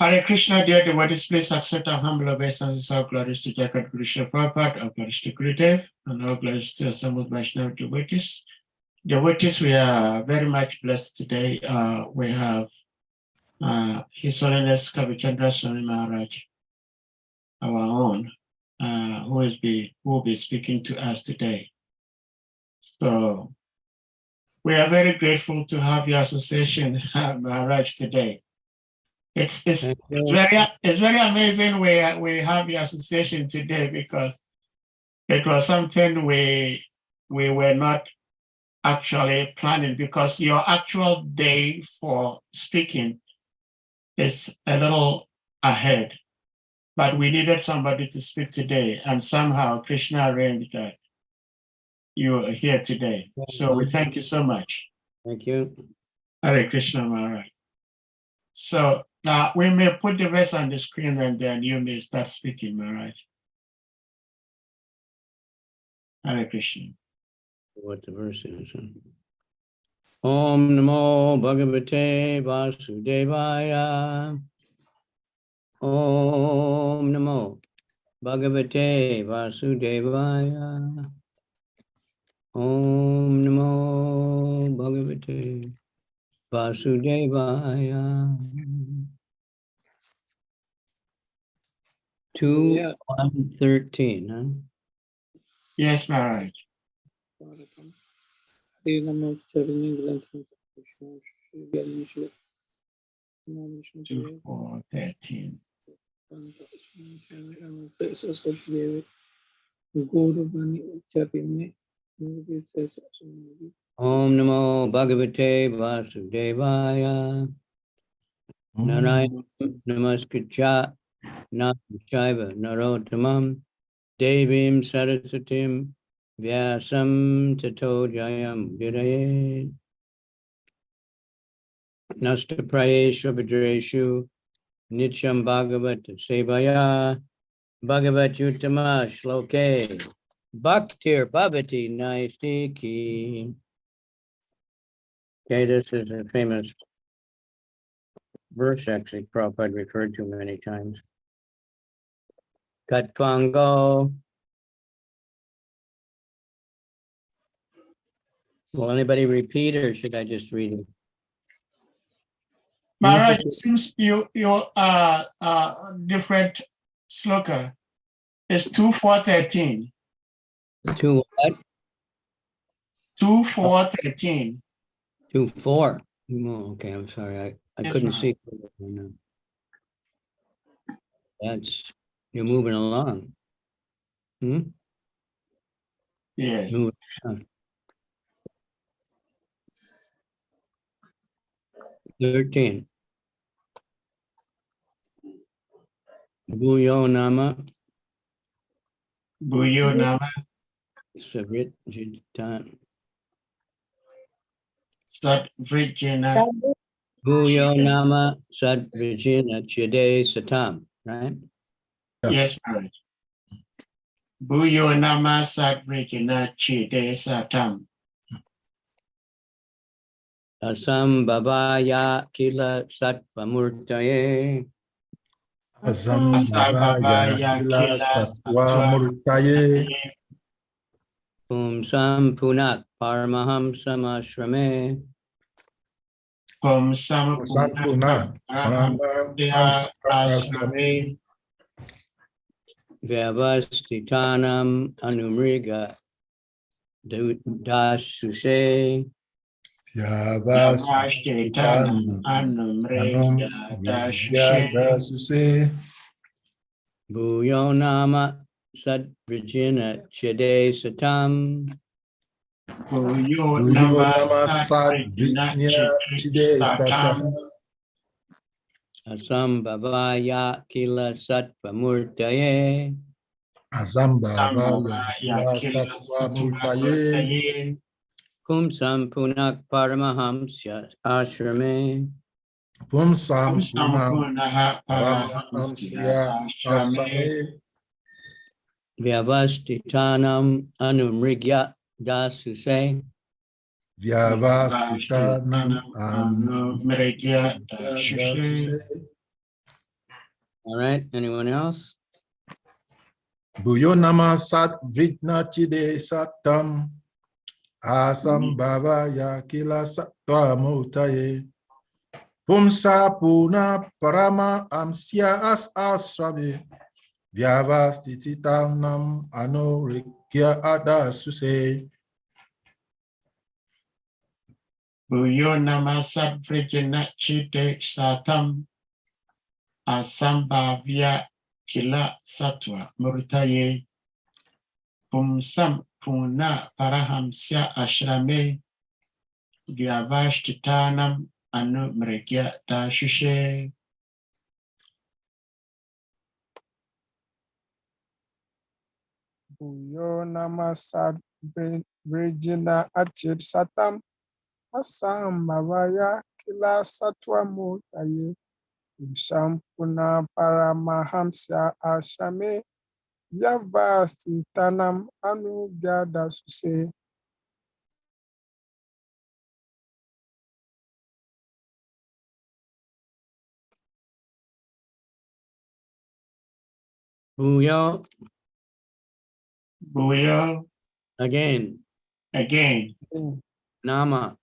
Hare Krishna, dear devotees, please accept our humble obeisance. All glories to Jagat Guru Srila Prabhupada, all glories to Gurudev, and all glories to assembled Vaishnava devotees. Devotees, we are very much blessed today. We have His Holiness Kavicandra Swami Maharaj, our own, who will be speaking to us today. So we are very grateful to have your association, Maharaj, today. It's very amazing we have your association today, because it was something we were not actually planning, because your actual day for speaking is a little ahead, but we needed somebody to speak today, and somehow Krishna arranged that you are here today. So we thank you so much. Thank you. Hare Krishna Maharaj. So we may put the verse on the screen, and then you may start speaking, Maharaj. Hare Krishna. What the verse is. Om Namo Bhagavate Vasudevaya. Om Namo Bhagavate Vasudevaya. Om Namo Bhagavate Vasudevaya. 2:113, huh? Yes, Maharaj. 2:413. Om Namo Bhagavate Vasudevaya. Narayana Namaskritya Namachaiva Narottamam Devim Sarasatim Vyasam Tato Jayam Vidayet. Nasta Prayeshu Bhadreshu Nityam Bhagavat Sevaya Bhagavat Uttama Shloke Bhaktir Bhavati Naistiki. Okay, this is a famous verse, actually, Prabhupada referred to many times. Katvango. Will anybody repeat, or should I just read it? Maharaj, it seems your different sloka is 2:413. 2 what? 2:413. 2:4. Oh, okay, I'm sorry. I Yes, couldn't ma'am. see. That's, you're moving along. Yes. Moving on. 13. Bhuyo Nama Bhuyo Nama Savrijitan. Sadvrijina. Bhuyo Nama Sadvrijina Chide Satam, right? Yes, Maharaj. Bhuyo Nama Sadvrijina Chide Satam. Asam Babaya Kila Satvamurtaye. Asambhavaya Kila Satvamurtaye. Sam Punak Paramahamsam Ashrame. Sampuna Ashrame. Vyavastitanam Anumriga Dasuse. Vyavastitanam Anumriga Dasuse. Bhuyo Nama Sadvrijina Chide Satam. Bhuyo Nama Sadvrijina Chide Satam. Asambhavaya Kila Satvamurtaye. Asambhavaya Kila Satvamurtaye. Pumsam Punak Paramahamsya Ashrame. Pumsam Punak Paramahamsya Ashrame. Vyavastitanam Anumrigya Dasuse. Vyavastitanam Anumrigya Dasuse. All right, anyone else? Bhuyo nama sat vritna chide satam asambhavaya kila sattva mutaye pumsa puna parama amsya asrami vyavastititanam anorikya adasuse. Bhuyo namasat vrijana chide satam asambhavya kila satwa murtaye pumsam puna parahamsya ashrame vyavashtitanam anumrigya dashushe. Bhuyo namasad Virgina Achid Satam Asam Mavaya Kila Satwa Mutaye Shampuna Paramahamsya Ashame Yavasti Tanam Anu Gada Suse. Bhuyo, Bhuyo, again, again, nama,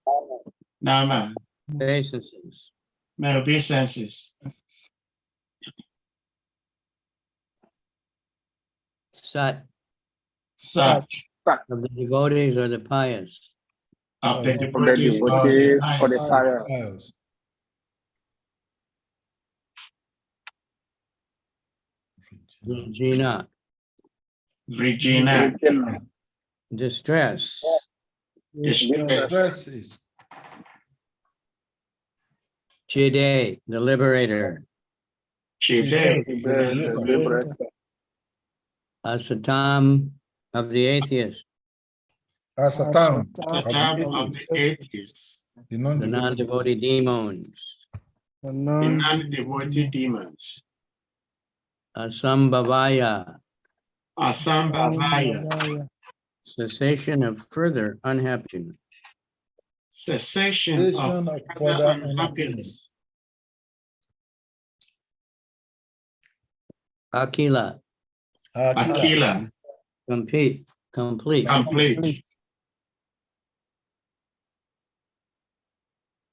nama, obeisances. my obeisances. Sat, Sat of the devotees or the pious. of the Of the devotees or the pious. Pious. Vrijina, Vrijina, distress. Distresses. Chide, the liberator. Chide, Asatam, of the atheist. Asatam Satam of the atheists, the The non-devotee. non-devotee demons. the non-devotee demons. Asambhavaya, Asambhavaya, cessation of further unhappiness. cessation Cessation of of further further unhappiness. Akila, Akila, complete. complete.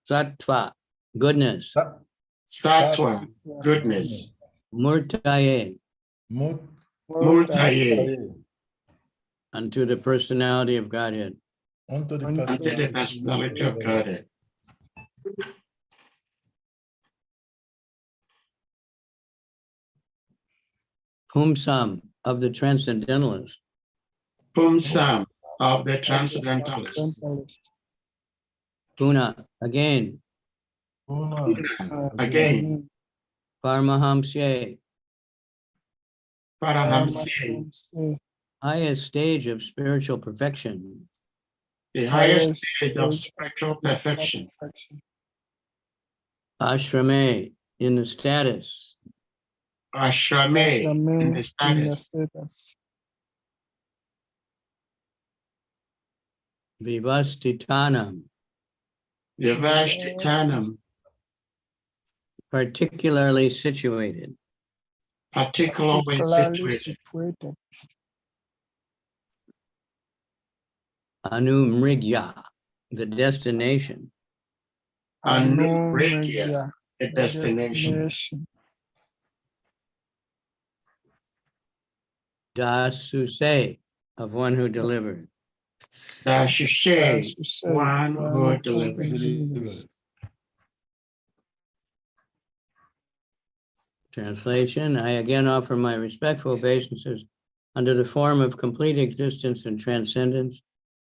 Sattva, goodness. Sattva, goodness. Murtaye, Murtaye, unto the personality of Godhead. Unto the unto the personality of Godhead. Pumsam, of the transcendentalists. Pumsam of the transcendentalists. Puna, again. Again, Paramahamsya, Parahamsya, highest stage of spiritual perfection. the highest stage of spiritual perfection. Ashrame, in the status. Ashrame, in the status. Vivastitanam, Vivashtitanam, particularly situated. particularly situated. Anumrigya, the destination. Anurigya, the destination. Dasuse, of one who delivered. Dashushe, one who delivers. Translation, I again offer my respectful obeisances under the form of complete existence and transcendence,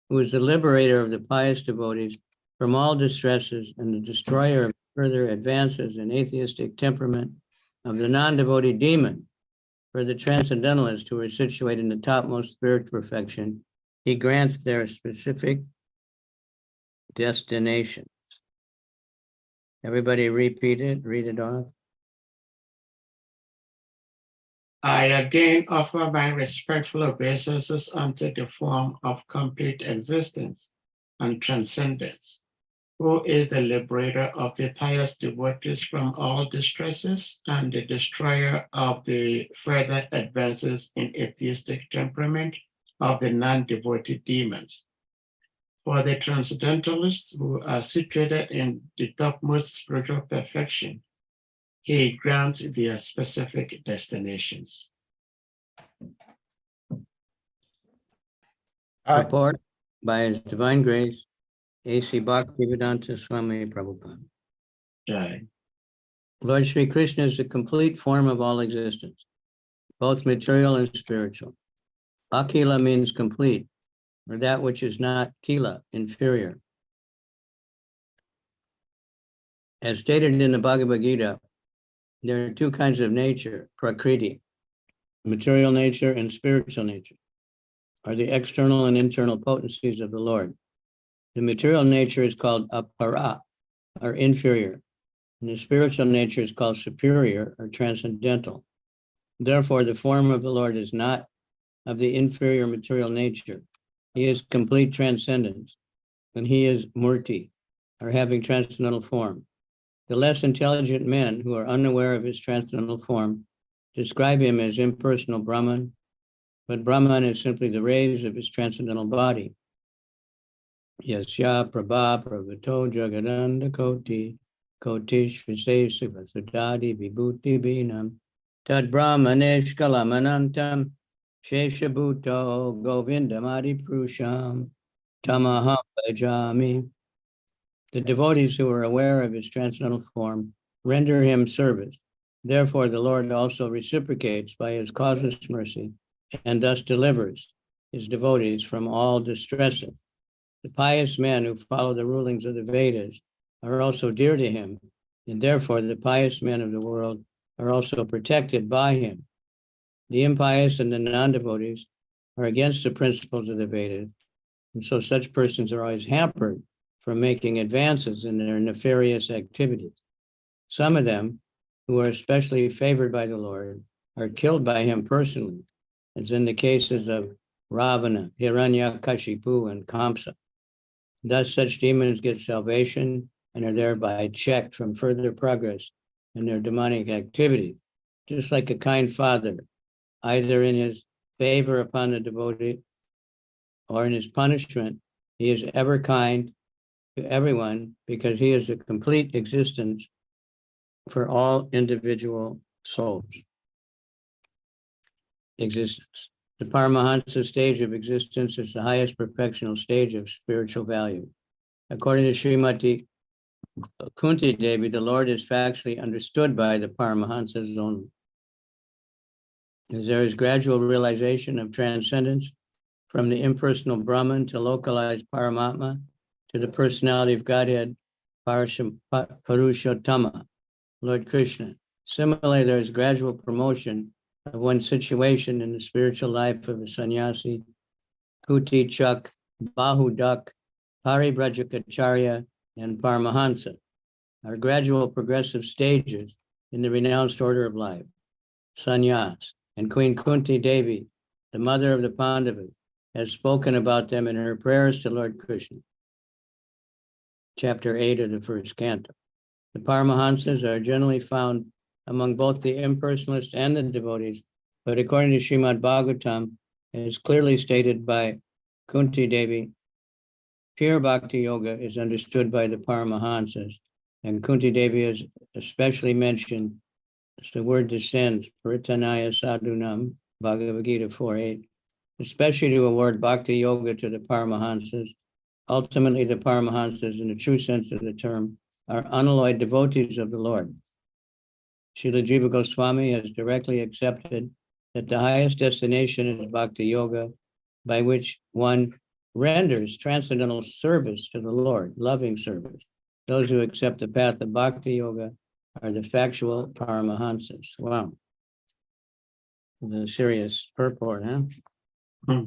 who is the liberator of the pious devotees from all distresses and the destroyer of further advances in atheistic temperament of the non-devotee demon. For the transcendentalists who are situated in the topmost spiritual perfection, he grants their specific destinations. Everybody repeat it, read it off. I again offer my respectful obeisances unto the form of complete existence and transcendence, who is the liberator of the pious devotees from all distresses and the destroyer of the further advances in atheistic temperament of the non-devotee demons. For the transcendentalists who are situated in the topmost spiritual perfection, he grants their specific destinations. Report by His Divine Grace, A.C. Bhaktivedanta Swami Prabhupada. Jai. Lord Sri Krishna is the complete form of all existence, both material and spiritual. Akila means complete, or that which is not kila, inferior. As stated in the Bhagavad Gita, there are two kinds of nature, prakriti, material nature and spiritual nature, are the external and internal potencies of the Lord. The material nature is called apara, or inferior, and the spiritual nature is called superior, or transcendental. Therefore, the form of the Lord is not of the inferior material nature. He is complete transcendence, and he is murti, or having transcendental form. The less intelligent men who are unaware of his transcendental form describe him as impersonal Brahman, but Brahman is simply the rays of his transcendental body. Yasya Prabha Pravato Jagadanda Koti Kotish Visesiva Sudadi Vibhuti Binam Tad Brahmanesh Kalamanantam Sheshabhuto Govindamadi Prusham Tamaham Bhajami. The devotees who are aware of his transcendental form render him service. Therefore, the Lord also reciprocates by his causeless mercy and thus delivers his devotees from all distresses. The pious men who follow the rulings of the Vedas are also dear to him, and therefore the pious men of the world are also protected by him. The impious and the non-devotees are against the principles of the Vedas, and so such persons are always hampered from making advances in their nefarious activities. Some of them, who are especially favored by the Lord, are killed by him personally, as in the cases of Ravana, Hiranyakashipu, and Kamsa. Thus, such demons get salvation and are thereby checked from further progress in their demonic activities, just like a kind father, either in his favor upon the devotee or in his punishment. He is ever kind to everyone because he is a complete existence for all individual souls. Existence. The Paramahansa stage of existence is the highest perfectional stage of spiritual value. According to Srimati Kunti Devi, the Lord is factually understood by the Paramahansas only. As there is gradual realization of transcendence from the impersonal Brahman to localized Paramatma to the personality of Godhead, Purushottama, Lord Krishna. Similarly, there is gradual promotion of one's situation in the spiritual life of a sannyasi, Kuti Chak, Bahudak, Paribrajacharya, and Paramahansa are gradual progressive stages in the renounced order of life. Sannyas and Queen Kunti Devi, the mother of the Pandavas, has spoken about them in her prayers to Lord Krishna. Chapter 8 of the first canto. The Paramahansas are generally found among both the impersonalists and the devotees, but according to Srimad Bhagavatam, as clearly stated by Kunti Devi, pure Bhakti Yoga is understood by the Paramahansas, and Kunti Devi is especially mentioned as the word descends, Paritanaya Sadhunam, Bhagavad Gita 4:8, especially to award Bhakti Yoga to the Paramahansas. Ultimately, the Paramahansas, in the true sense of the term, are unalloyed devotees of the Lord. Srila Jiva Goswami has directly accepted that the highest destination is Bhakti Yoga, by which one renders transcendental service to the Lord, loving service. Those who accept the path of Bhakti Yoga are the factual Paramahansas. Wow. The serious purport, huh?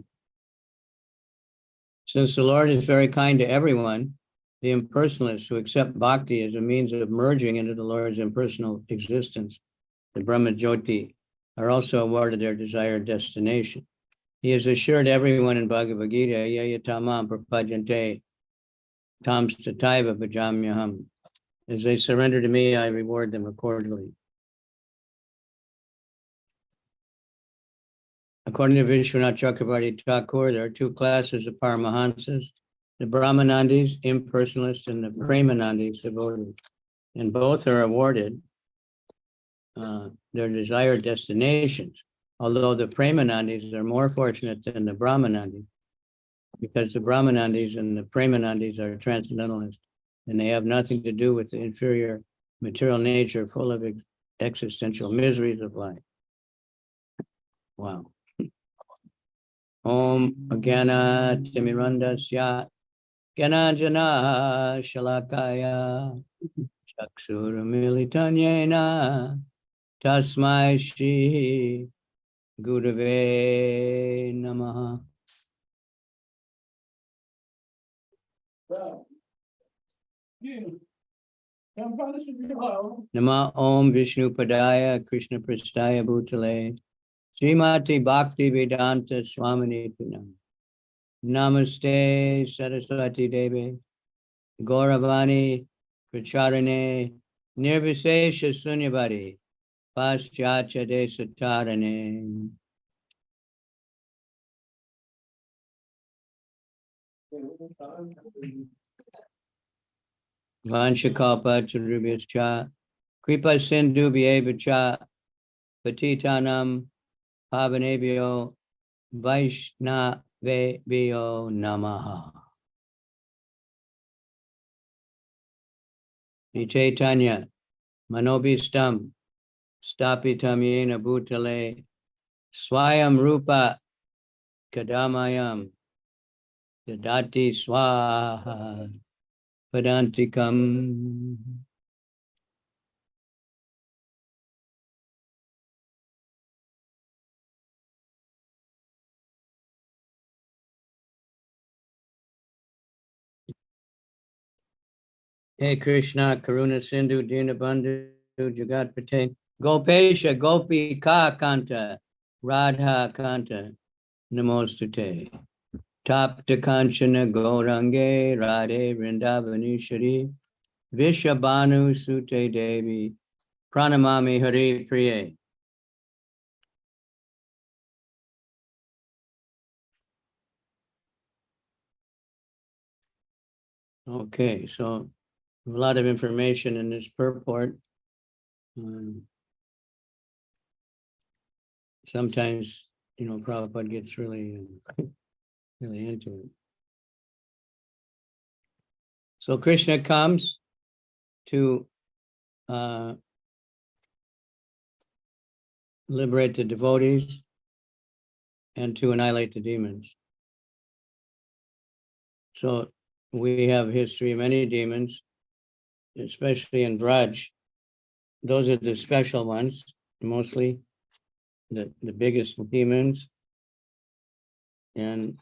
Since the Lord is very kind to everyone, the impersonalists who accept bhakti as a means of merging into the Lord's impersonal existence, the Brahma Jyoti, are also awarded their desired destination. He has assured everyone in Bhagavad Gita, Yayatamam Prapadyante, Tams tataiva bhajamyaham. As they surrender to me, I reward them accordingly. According to Vishwanath Chakravarti Thakur, there are two classes of Paramahansas, the Brahmanandis, impersonalists, and the Premanandis, devotees. And both are awarded their desired destinations, although the Premanandis are more fortunate than the Brahmanandis, because the Brahmanandis and the Premanandis are transcendentalists, and they have nothing to do with the inferior material nature full of existential miseries of life. Wow. Om Agana Timirandasya Gyananjana Shalakaya Chakshuramilitanyena Tasmai Shri Gurave Namaha. Nama Om Vishnu Padaya Krishna Prastaya Bhutale Srimati Bhakti Vedanta Swamini Punam. Namaste Saraswati Devi Gauravani Pracharane Nirvisesha Sunyavadi Paschatya Desatarane. Vanchakalpa Charubhyascha Kripa Sindhu Vyevacha Patitanam Pavanebhyo Vaishnavebhyo Namaha. Chaitanya Manobhistam Stapitam Yena Bhutale Swayam Rupa Kadamayam Dadati Swaha Padantikam. Hey Krishna, Karuna Sindhu, Dinabandhu, Jagatpate, Gopesha, Gopi Ka Kanta, Radha Kanta, Namostute. Tapta Kanchana Gaurange, Radhe Vrindavanishari, Vishabhanu Sute Devi, Pranamami Hare Priye. Okay, so a lot of information in this purport. Sometimes, Prabhupada gets really, really into it. So Krishna comes to liberate the devotees and to annihilate the demons. So we have history of many demons, especially in Braj. Those are the special ones, mostly the biggest demons. And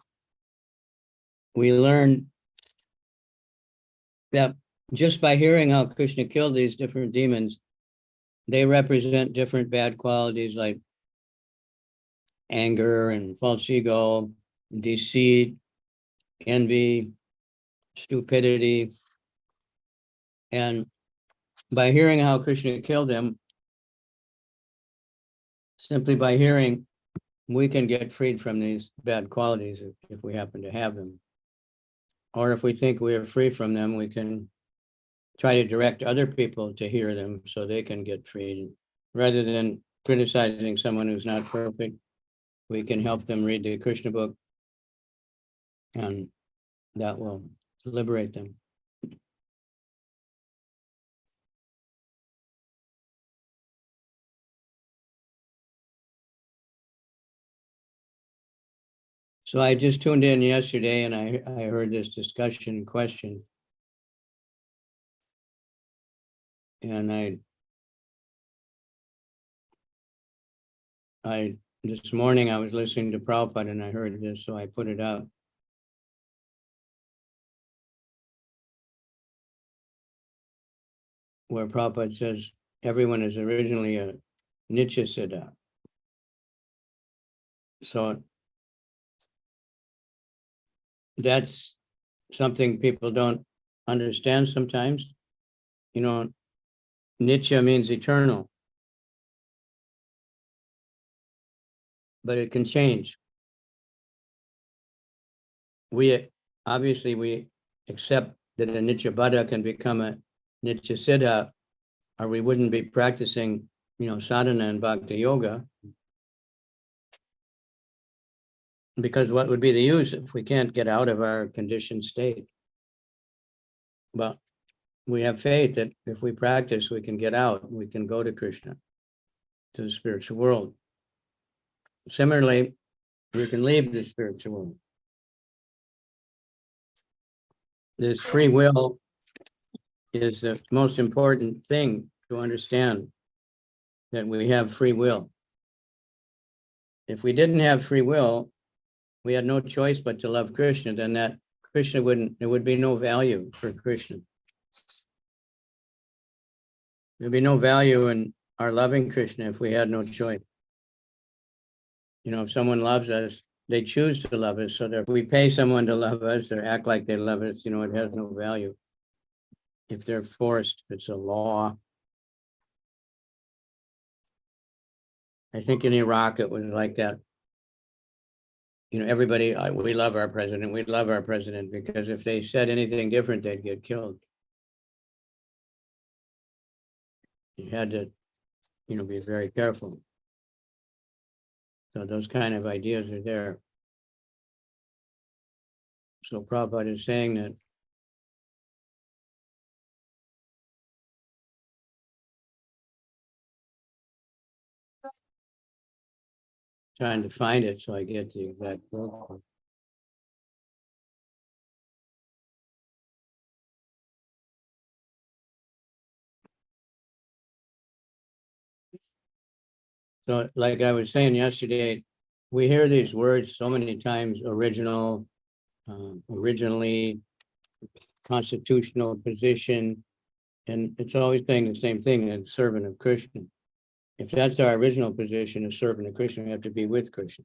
we learn that just by hearing how Krishna killed these different demons, they represent different bad qualities like anger and false ego, deceit, envy, stupidity. And by hearing how Krishna killed them, simply by hearing, we can get freed from these bad qualities if we happen to have them. Or if we think we are free from them, we can try to direct other people to hear them so they can get freed. Rather than criticizing someone who's not perfect, we can help them read the Krishna book, and that will liberate them. So I just tuned in yesterday and I heard this discussion question. And I this morning I was listening to Prabhupada and I heard this, so I put it up. Where Prabhupada says, everyone is originally a Nitya Siddha. So that's something people don't understand sometimes. You know, Nitya means eternal, but it can change. We accept that a Nitya Buddha can become a Nitya Siddha, or we wouldn't be practicing, sadhana and bhakti yoga. Because what would be the use if we can't get out of our conditioned state? But we have faith that if we practice, we can get out, we can go to Krishna, to the spiritual world. Similarly, we can leave the spiritual world. This free will is the most important thing to understand, that we have free will. If we didn't have free will, we had no choice but to love Krishna, then that Krishna there would be no value for Krishna. There'd be no value in our loving Krishna if we had no choice. If someone loves us, they choose to love us, so that if we pay someone to love us or act like they love us, it has no value. If they're forced, it's a law. I think in Iraq it was like that. Everybody, we love our president, because if they said anything different, they'd get killed. You had to, be very careful. So those kind of ideas are there. So Prabhupada is saying that trying to find it so I get the exact quote. So like I was saying yesterday, we hear these words so many times: original, originally, constitutional position, and it's always saying the same thing, that servant of Krishna. If that's our original position, as servant of Krishna, we have to be with Krishna.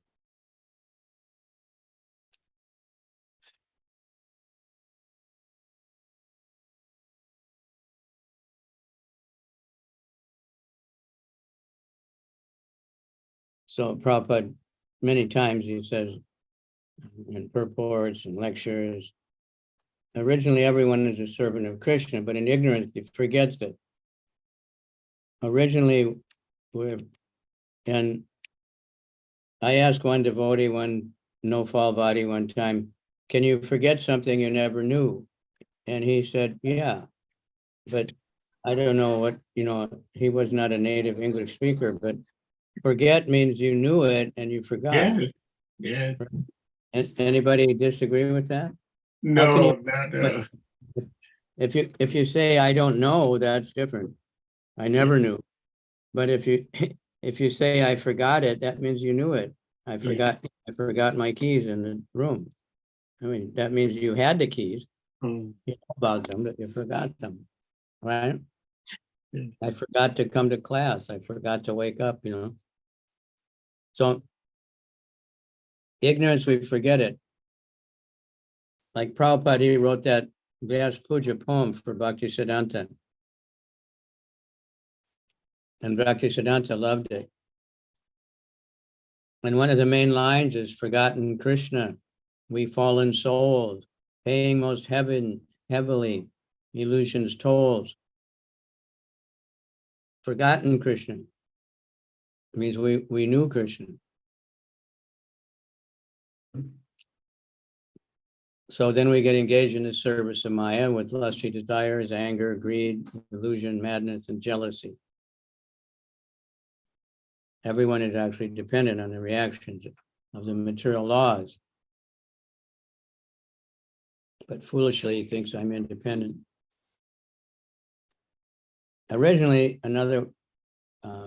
So Prabhupada, many times he says in purports and lectures, originally everyone is a servant of Krishna, but in ignorance he forgets it. Originally, and I asked one devotee, one no-fall body one time, can you forget something you never knew? And he said, yeah, but I don't know what, he was not a native English speaker, but forget means you knew it and you forgot. Yeah. Anybody disagree with that? No, If you say I don't know, that's different. I never knew. But if you say I forgot it, that means you knew it. I forgot my keys in the room. I mean, that means you had the keys. You know about them, but you forgot them, right? I forgot to come to class. I forgot to wake up, So ignorance, we forget it. Like Prabhupada, he wrote that Vyas Puja poem for Bhaktisiddhanta. And Bhaktisiddhanta loved it. And one of the main lines is, forgotten Krishna, we fallen souls, paying most heavily, illusions tolls. Forgotten Krishna means we knew Krishna. So then we get engaged in the service of Maya with lusty desires, anger, greed, illusion, madness, and jealousy. Everyone is actually dependent on the reactions of the material laws. But foolishly, he thinks I'm independent. Originally, another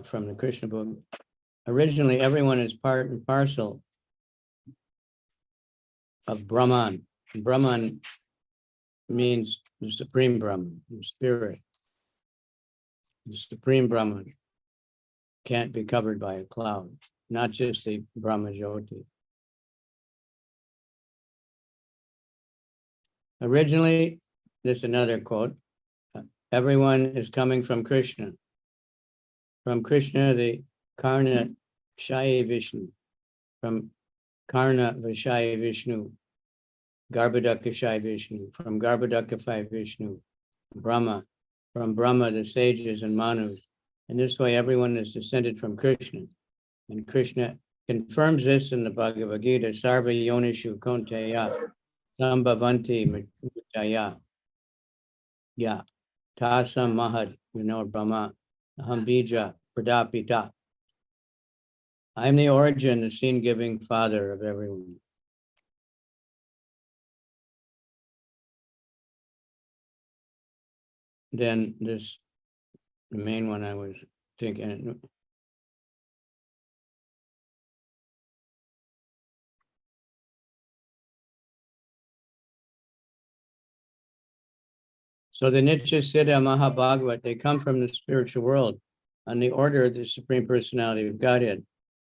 from the Krishna book, originally everyone is part and parcel of Brahman. Brahman means the supreme Brahman, the spirit. The supreme Brahman can't be covered by a cloud, not just the Brahma Jyoti. Originally, this is another quote. Everyone is coming from Krishna. From Krishna, the Karna Shayi Vishnu. From Karna Vishaya Vishnu. Garbhodaka Shai Vishnu. From Garbhodaka Shai Vishnu. Brahma. From Brahma, the sages and Manus. And this way, everyone is descended from Krishna. And Krishna confirms this in the Bhagavad Gita, Sarva Yonishu Konteya, Sambhavanti Mutaya. Yeah. Tasam Mahad, Brahma, Ahambija, Pradapita. I'm the origin, the scene-giving father of everyone. Then this, the main one I was thinking. So the Nitya Siddha Mahabhagavat, they come from the spiritual world on the order of the Supreme Personality of Godhead.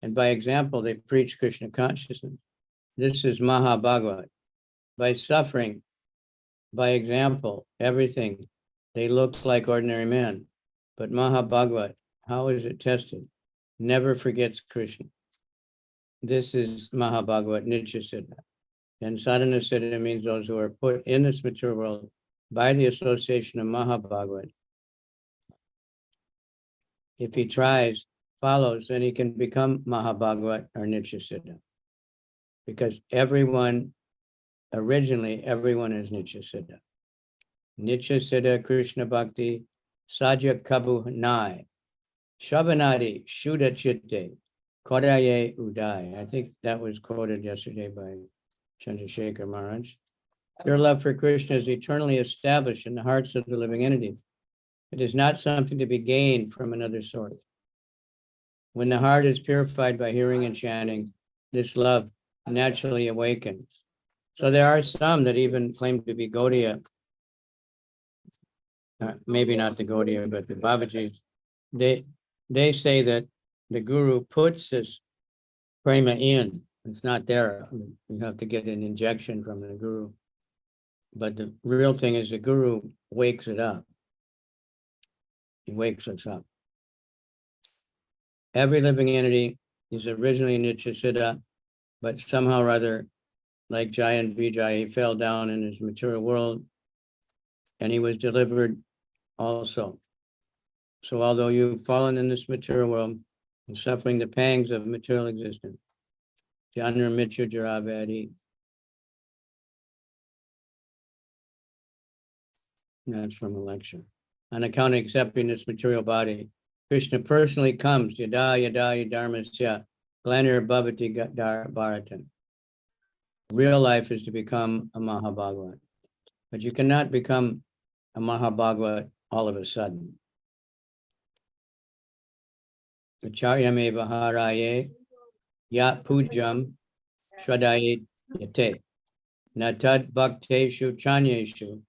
And by example, they preach Krishna consciousness. This is Mahabhagavat. By suffering, by example, everything, they look like ordinary men. But Mahabhagavat, how is it tested? Never forgets Krishna. This is Mahabhagavat Nitya Siddha. And Sadhana Siddha means those who are put in this material world by the association of Mahabhagavat. If he tries, follows, then he can become Mahabhagavat or Nitya Siddha. Because originally everyone is Nitya Siddha. Nitya Siddha Krishna Bhakti Saja Kabu Nai Shavanadi Shuddha Chitte Kodaye Uday. I think that was quoted yesterday by Chandrasekhar Maharaj. Your love for Krishna is eternally established in the hearts of the living entities. It is not something to be gained from another source. When the heart is purified by hearing and chanting, this love naturally awakens. So there are some that even claim to be Gaudiya, maybe not the Gaudiya, but the Babajis. They say that the Guru puts this prema in. It's not there. You have to get an injection from the Guru. But the real thing is the Guru wakes it up. He wakes us up. Every living entity is originally Nitya Siddha, but somehow or other, like Jaya and Vijay, he fell down in his material world and he was delivered also. So although you've fallen in this material world and suffering the pangs of material existence, Janra Mitra Jaravadi, that's from a lecture. On account of accepting this material body, Krishna personally comes, yada yada dharmasya, glanir bhavati bharatan. Real life is to become a Mahabhagavat. But you cannot become a Mahabhagavat all of a sudden. Acharyame vaharaye yat pujam shradayet yate natad bhakteshu chanyeshu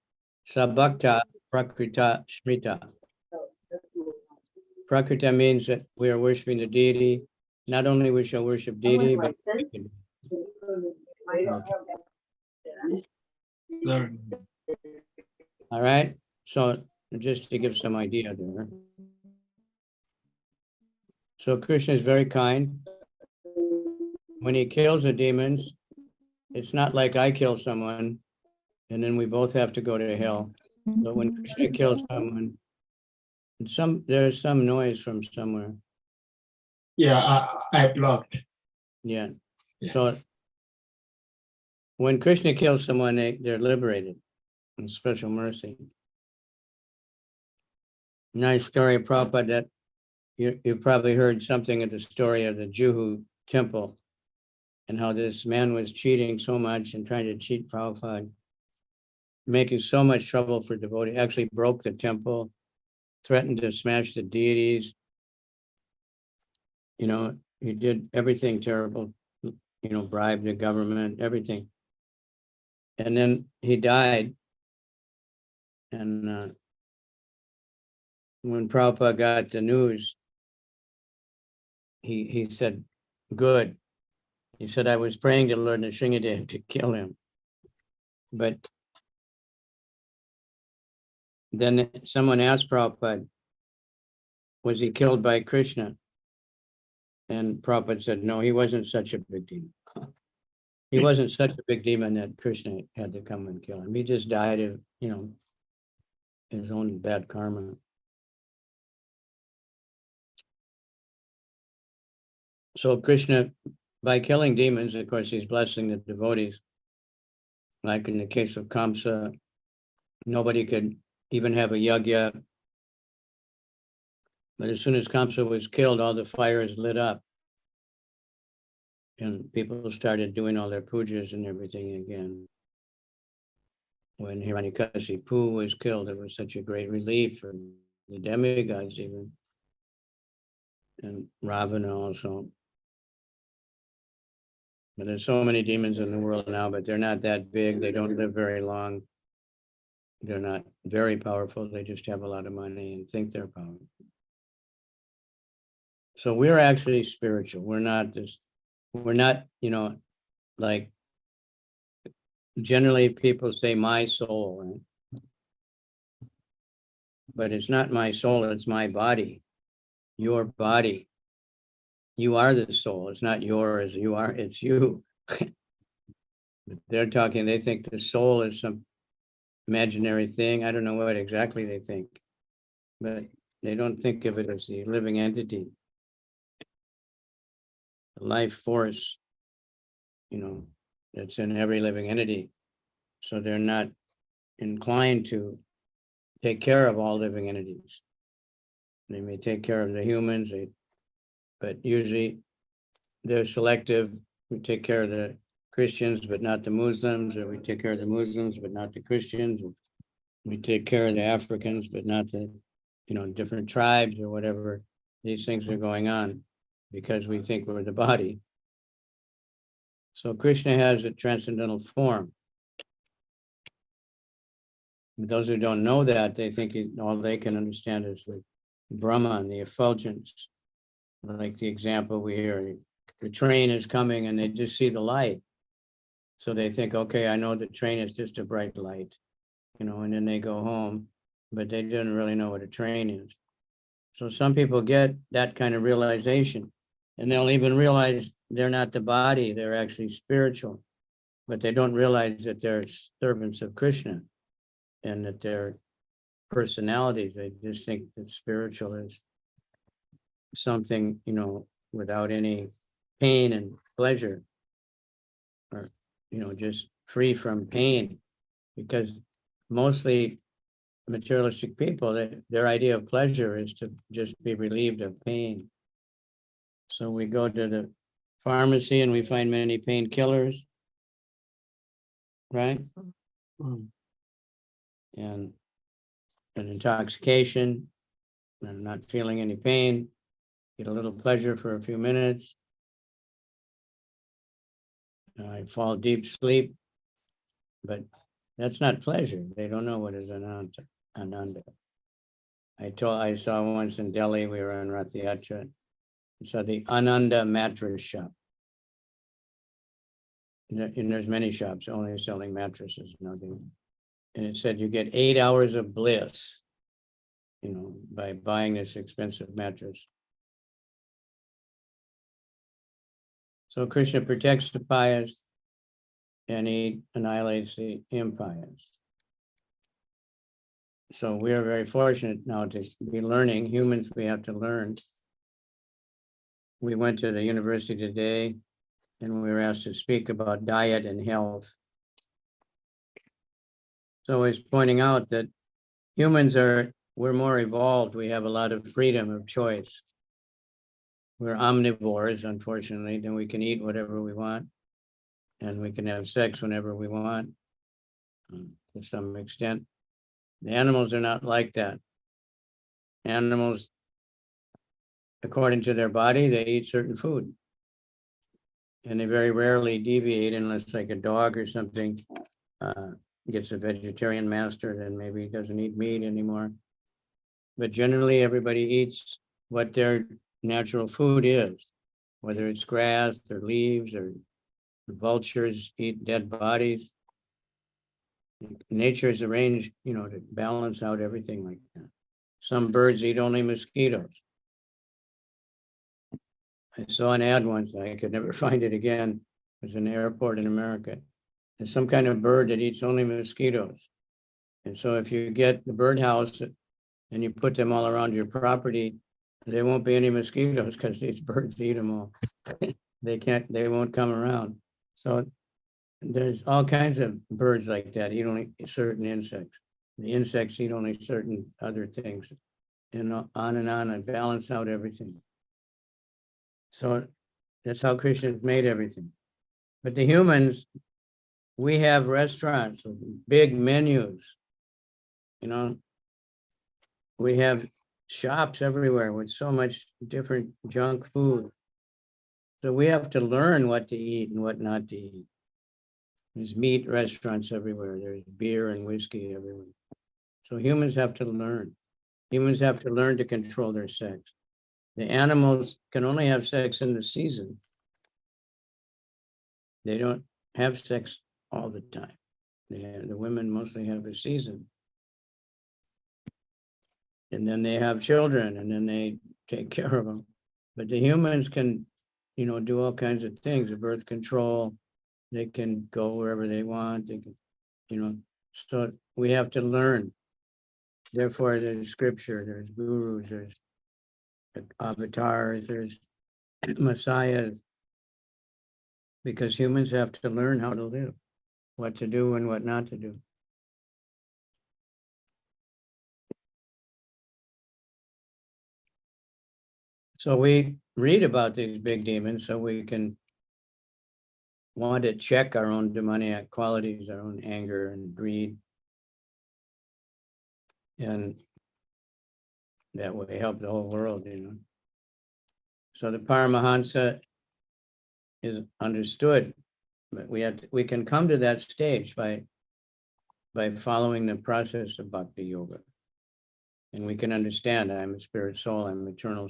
sabhakta prakrita smrita. Prakrita means that we are worshiping the deity. Not only we shall worship deity, but all right. So just to give some idea there. So Krishna is very kind. When he kills the demons, it's not like I kill someone and then we both have to go to hell. But when Krishna kills someone, there's some noise from somewhere. Yeah, I blocked. Yeah. So when Krishna kills someone, they're liberated in special mercy. Nice story of Prabhupada that you've probably heard something of the story of the Juhu temple and how this man was cheating so much and trying to cheat Prabhupada, making so much trouble for devotees, actually broke the temple, threatened to smash the deities. You know, he did everything terrible, you know, bribed the government, everything. And then he died. And when Prabhupada got the news, he said, good. He said, I was praying to Lord Nrsingadev to kill him. But then someone asked Prabhupada, was he killed by Krishna? And Prabhupada said, no, he wasn't such a big demon. He wasn't such a big demon that Krishna had to come and kill him. He just died of, his own bad karma. So Krishna, by killing demons, of course, he's blessing the devotees. Like in the case of Kamsa, nobody could even have a yagya. But as soon as Kamsa was killed, all the fires lit up. And people started doing all their pujas and everything again. When Hiranyakasipu was killed, it was such a great relief for the demigods even. And Ravana also. But there's so many demons in the world now, but they're not that big. They don't live very long. They're not very powerful. They just have a lot of money and think they're powerful. So we're actually spiritual. We're not, like generally people say my soul, right? But it's not my soul, it's my body, your body. You are the soul. It's not yours. You are, it's you. They're talking, they think the soul is some imaginary thing. I don't know what exactly they think, but they don't think of it as the living entity, the life force, that's in every living entity. So they're not inclined to take care of all living entities. They may take care of the humans, but usually they're selective. We take care of the Christians, but not the Muslims, or we take care of the Muslims, but not the Christians. We take care of the Africans, but not the, different tribes or whatever. These things are going on because we think we're the body. So Krishna has a transcendental form. Those who don't know that, they think all they can understand is like Brahman, the effulgence. Like the example we hear, the train is coming and they just see the light. So they think, okay, I know the train is just a bright light, and then they go home, but they didn't really know what a train is. So some people get that kind of realization, and they'll even realize they're not the body, they're actually spiritual, but they don't realize that they're servants of Krishna and that they're personalities. They just think that spiritual is something, without any pain and pleasure, or, just free from pain, because mostly materialistic people, their idea of pleasure is to just be relieved of pain. So we go to the pharmacy and we find many painkillers, right? And an intoxication, and not feeling any pain, get a little pleasure for a few minutes. I fall deep sleep, but that's not pleasure. They don't know what is ananda. I saw once in Delhi, we were on Rath Yatra, I saw the Ananda mattress shop. And there's many shops only selling mattresses, nothing. And it said you get 8 hours of bliss, by buying this expensive mattress. So Krishna protects the pious and he annihilates the impious. So we are very fortunate now to be learning. Humans, we have to learn. We went to the university today and we were asked to speak about diet and health. So he's pointing out that we're more evolved. We have a lot of freedom of choice. We're omnivores, unfortunately, then we can eat whatever we want and we can have sex whenever we want, to some extent. The animals are not like that. Animals, according to their body, they eat certain food. And they very rarely deviate unless like a dog or something gets a vegetarian master, then maybe he doesn't eat meat anymore. But generally everybody eats what their natural food is, whether it's grass or leaves, or the vultures eat dead bodies. Nature is arranged, to balance out everything like that. Some birds eat only mosquitoes. I saw an ad once, I could never find it again. It was an airport in America. There's some kind of bird that eats only mosquitoes. And so if you get the birdhouse and you put them all around your property, there won't be any mosquitoes because these birds eat them all. They won't come around. So there's all kinds of birds like that, eat only certain insects. The insects eat only certain other things, and on and balance out everything. So that's how Krishna made everything. But the humans, we have restaurants with big menus, we have shops everywhere with so much different junk food. So we have to learn what to eat and what not to eat. There's meat restaurants everywhere. There's beer and whiskey everywhere. So humans have to learn. Humans have to learn to control their sex. The animals can only have sex in the season. They don't have sex all the time. The women mostly have a season. And then they have children and then they take care of them. But the humans can, do all kinds of things, birth control. They can go wherever they want. They can, so we have to learn. Therefore, there's scripture, there's gurus, there's avatars, there's messiahs, because humans have to learn how to live, what to do and what not to do. So we read about these big demons so we can want to check our own demoniac qualities, our own anger and greed. And that way help the whole world, So the Paramahansa is understood, but we can come to that stage by following the process of bhakti yoga. And we can understand, I'm a spirit soul, I'm eternal.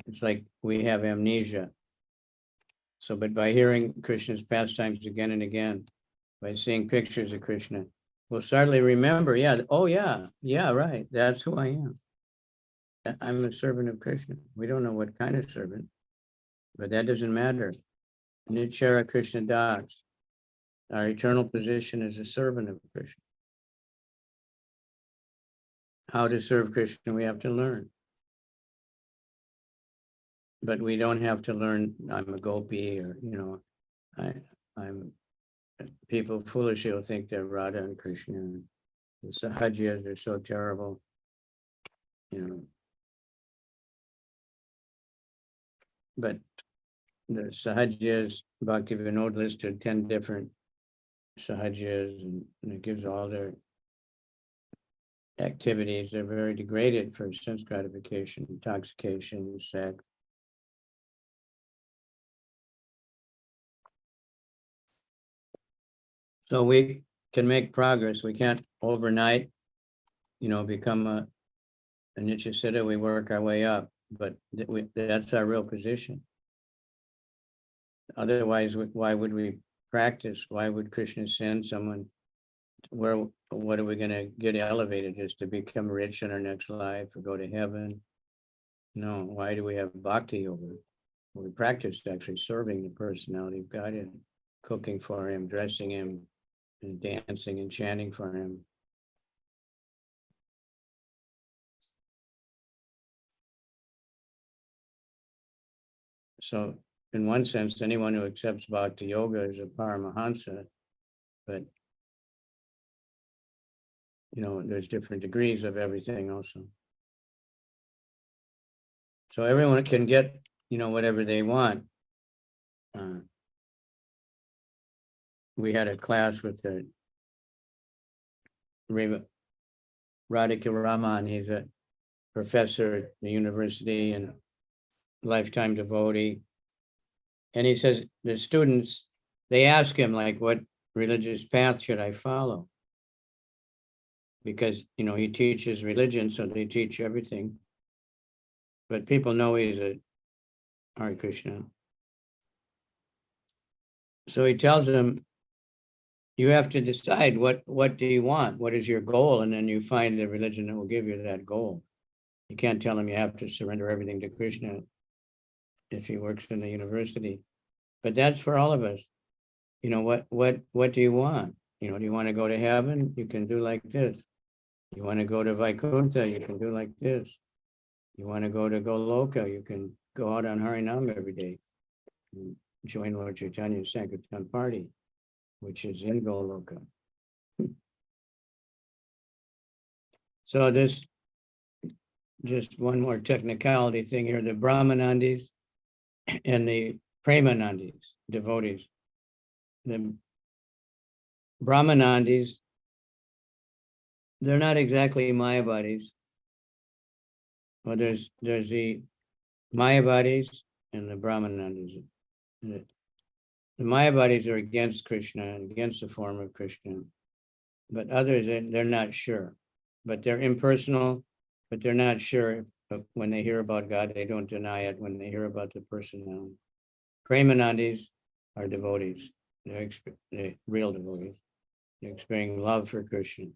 It's like we have amnesia. So, but by hearing Krishna's pastimes again and again, by seeing pictures of Krishna, we'll suddenly remember, right, that's who I am. I'm a servant of Krishna. We don't know what kind of servant, but that doesn't matter. Nichara Krishna Das. Our eternal position is a servant of Krishna. How to serve Krishna, we have to learn. But we don't have to learn, I'm a gopi, or, I'm, people foolishly will think they're Radha and Krishna. And the Sahajas are so terrible, But the Sahajas, Bhakti Vinod listed 10 different Sahajas, and it gives all their activities. They're very degraded for sense gratification, intoxication, sex. So we can make progress. We can't overnight, become a Nityasiddha. We work our way up, but that's our real position. Otherwise, why would we practice? Why would Krishna send someone? What are we going to get elevated, just to become rich in our next life or go to heaven? No. Why do we have bhakti yoga? We practice actually serving the personality of God and cooking for him, dressing him, and dancing and chanting for him. So in one sense, anyone who accepts bhakti yoga is a paramahansa, but there's different degrees of everything also. So everyone can get, whatever they want. We had a class with the Radhika Raman. He's a professor at the university and lifetime devotee. And he says the students, they ask him, like, what religious path should I follow? Because, he teaches religion, so they teach everything. But people know he's a Hare Krishna. So he tells them, you have to decide what do you want? What is your goal? And then you find the religion that will give you that goal. You can't tell him you have to surrender everything to Krishna if he works in the university. But that's for all of us. You know, what do you want? You know, do you want to go to heaven? You can do like this. You want to go to Vaikuntha? You can do like this. You want to go to Goloka? You can go out on Harinam every day and join Lord Chaitanya's Sankirtan party, which is in Goloka. So this, just one more technicality thing here, the Brahmanandis and the Premanandis, devotees. The Brahmanandis, they're not exactly Mayavadis. Well, there's the Mayavadis and the Brahmanandis. The Mayavadis are against Krishna and against the form of Krishna, but others, they're not sure. But they're impersonal, but they're not sure. But when they hear about God, they don't deny it when they hear about the personality. Premanandis are devotees. They're real devotees. They're experiencing love for Krishna.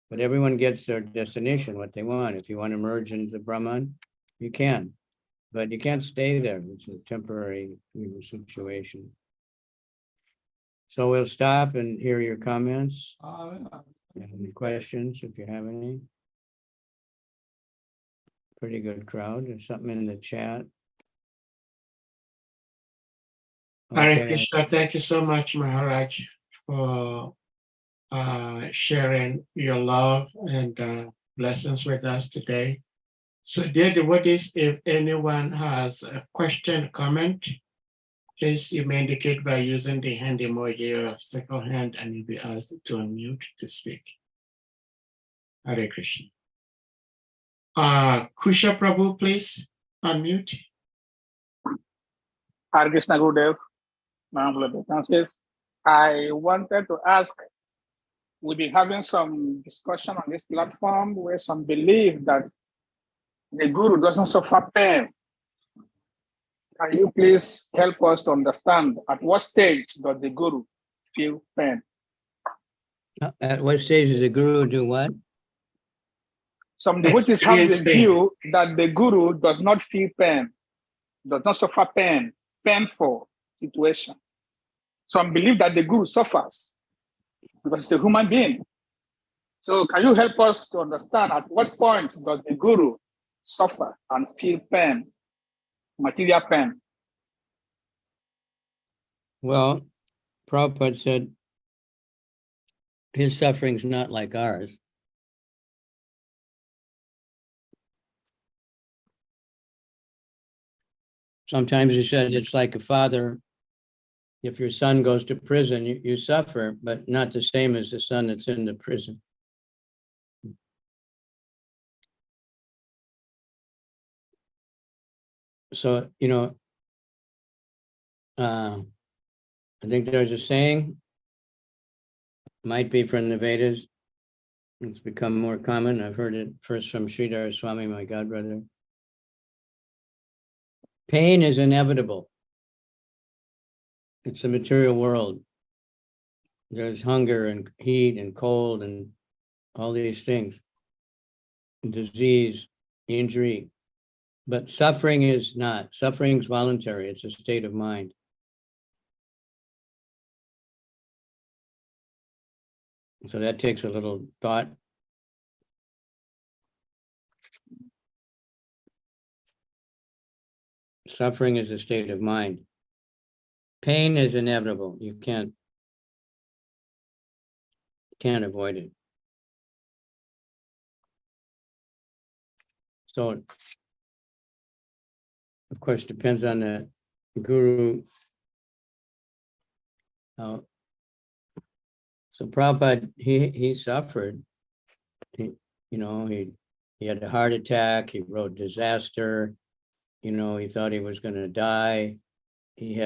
But everyone gets their destination, what they want. If you want to merge into Brahman, you can. But you can't stay there. It's a temporary situation. So we'll stop and hear your comments. Any questions, if you have any? Pretty good crowd. There's something in the chat. Hare Krishna, thank you so much, Maharaj, for sharing your love and blessings with us today. So, dear devotees, if anyone has a question, comment, please you may indicate by using the hand emoji or second hand, and you'll be asked to unmute to speak. Hare Krishna. Kusha Prabhu, please unmute. Hare Krishna Gurudev, I wanted to ask, we've been having some discussion on this platform where some believe that the Guru doesn't suffer pain. Can you please help us to understand at what stage does the Guru feel pain? At what stage does the Guru do what? Some devotees have the view that the Guru does not feel pain, does not suffer pain, painful situation. Some believe that the Guru suffers because it's a human being. So can you help us to understand at what point does the Guru suffer and feel pain, material pain? Well, Prabhupada said his suffering's not like ours. Sometimes he said it's like a father. If your son goes to prison, you suffer, but not the same as the son that's in the prison. So, you know, I think there's a saying, might be from the Vedas. It's become more common. I've heard it first from Sridhar Swami, my godbrother. Pain is inevitable. It's a material world. There's hunger and heat and cold and all these things, disease, injury, but suffering is not. Suffering is voluntary. It's a state of mind. So that takes a little thought. Suffering is a state of mind. Pain is inevitable. You can't avoid it. So, of course, depends on the Guru. So Prabhupada, he suffered. He had a heart attack. He wrote disaster. He thought he was going to die. He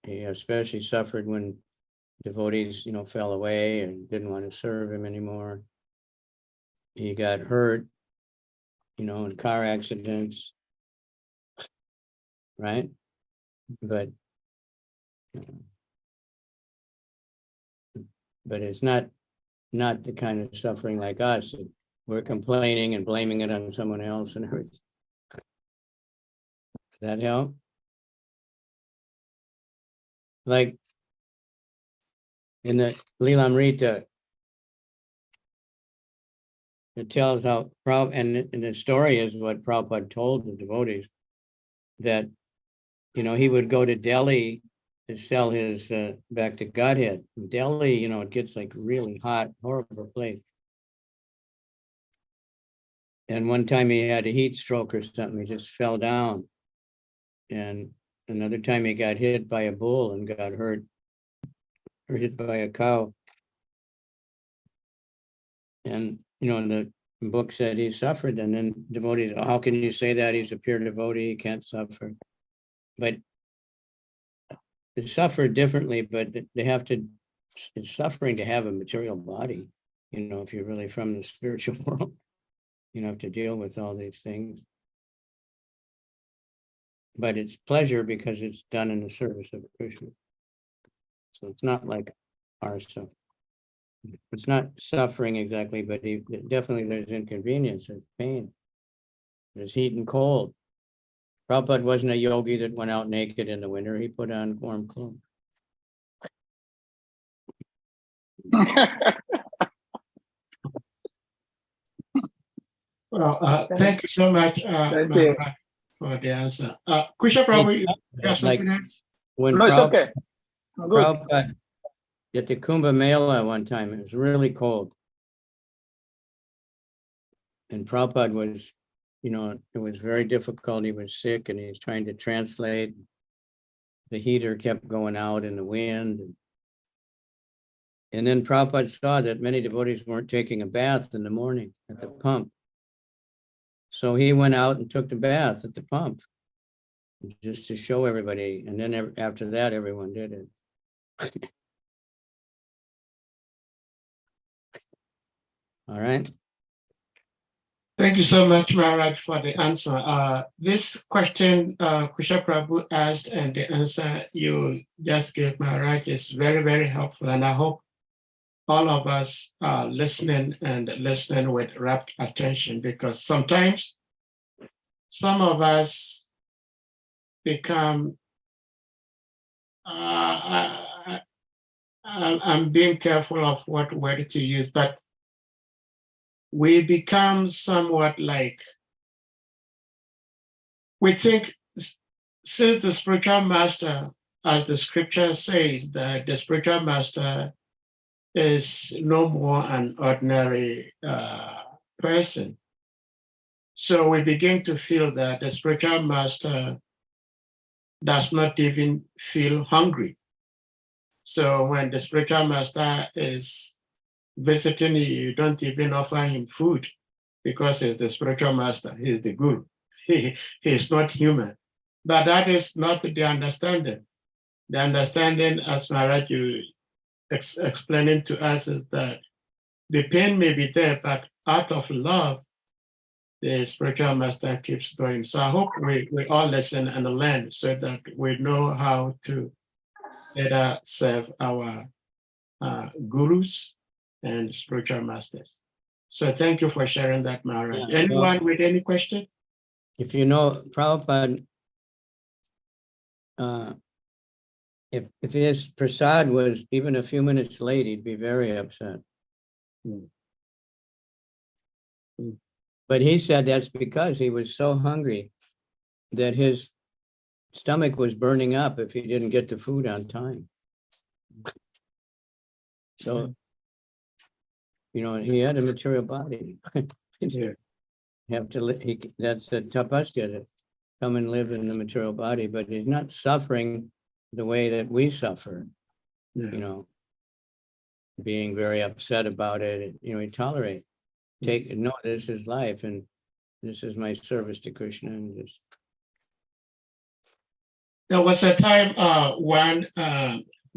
especially suffered when devotees, fell away and didn't want to serve him anymore. He got hurt, in car accidents, right? But but it's not the kind of suffering like us. We're complaining and blaming it on someone else and everything. Does that help? Like in the Lilamrita, it tells how and the story is what Prabhupada told the devotees, that, you know, he would go to Delhi to sell his back to Godhead. In Delhi, you know, it gets like really hot, horrible place. And one time he had a heat stroke or something, he just fell down. And another time he got hit by a bull and got hurt, or hit by a cow. And, you know, the book said he suffered, and then devotees, oh, how can you say that? He's a pure devotee, he can't suffer. But they suffer differently, but they have to, it's suffering to have a material body. You know, if you're really from the spiritual world, you don't have to deal with all these things. But it's pleasure because it's done in the service of Krishna. So it's not like our stuff. It's not suffering exactly, but definitely there's inconvenience, there's pain, there's heat and cold. Prabhupada wasn't a yogi that went out naked in the winter. He put on warm clothes. Well, thank you so much, Maharaj, for the answer. Kusha, probably you have something else? When No, it's okay. Good. Prabhupada at the Kumbh Mela one time, it was really cold. And Prabhupada was, you know, it was very difficult. He was sick and he was trying to translate. The heater kept going out in the wind. And then Prabhupada saw that many devotees weren't taking a bath in the morning at the pump. So he went out and took the bath at the pump just to show everybody. And then after that, everyone did it. All right. Thank you so much, Maharaj, for the answer. This question Kusha Prabhu asked, and the answer you just gave, Maharaj, is very, very helpful. And I hope all of us are listening with rapt attention, because sometimes some of us become, I'm being careful of what word to use, but we become somewhat like, we think, since the spiritual master, as the scripture says, that the spiritual master is no more an ordinary person. So we begin to feel that the spiritual master does not even feel hungry. So when the spiritual master is visiting you, you don't even offer him food, because he's the spiritual master, he's the guru. He is not human. But that is not the understanding. The understanding, as Maharaj you explaining to us, is that the pain may be there, but out of love, the spiritual master keeps going. So I hope we all listen and learn so that we know how to better serve our gurus and spiritual masters. So thank you for sharing that, Maharaj. Yeah, Anyone with any question? If you know, Prabhupada, if his prasad was even a few minutes late, he'd be very upset. But he said that's because he was so hungry that his stomach was burning up if he didn't get the food on time. So, you know, he had a material body. Yeah. Have to, that's a tapasya, to come and live in the material body, but he's not suffering the way that we suffer, Yeah. you know, being very upset about it, you know, he tolerate. No, this is life, and this is my service to Krishna. And just There was a time one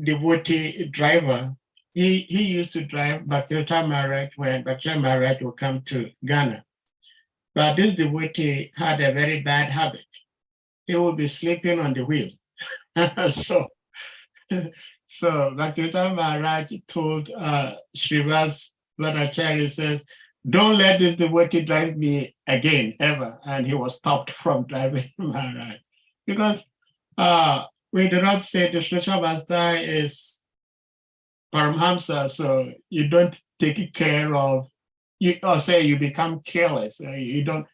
devotee driver, he used to drive Bhaktivedanta Maharaj when Bhaktivedanta Maharaj would come to Ghana. But this devotee had a very bad habit. He would be sleeping on the wheel. So So Bhaktivedanta Maharaj told Srivas Bhattacharya, says, don't let this devotee drive me again, ever. And he was stopped from driving Maharaj. Because we do not say the spiritual master is Paramhamsa, so you don't take care of, or say you become careless. You don't.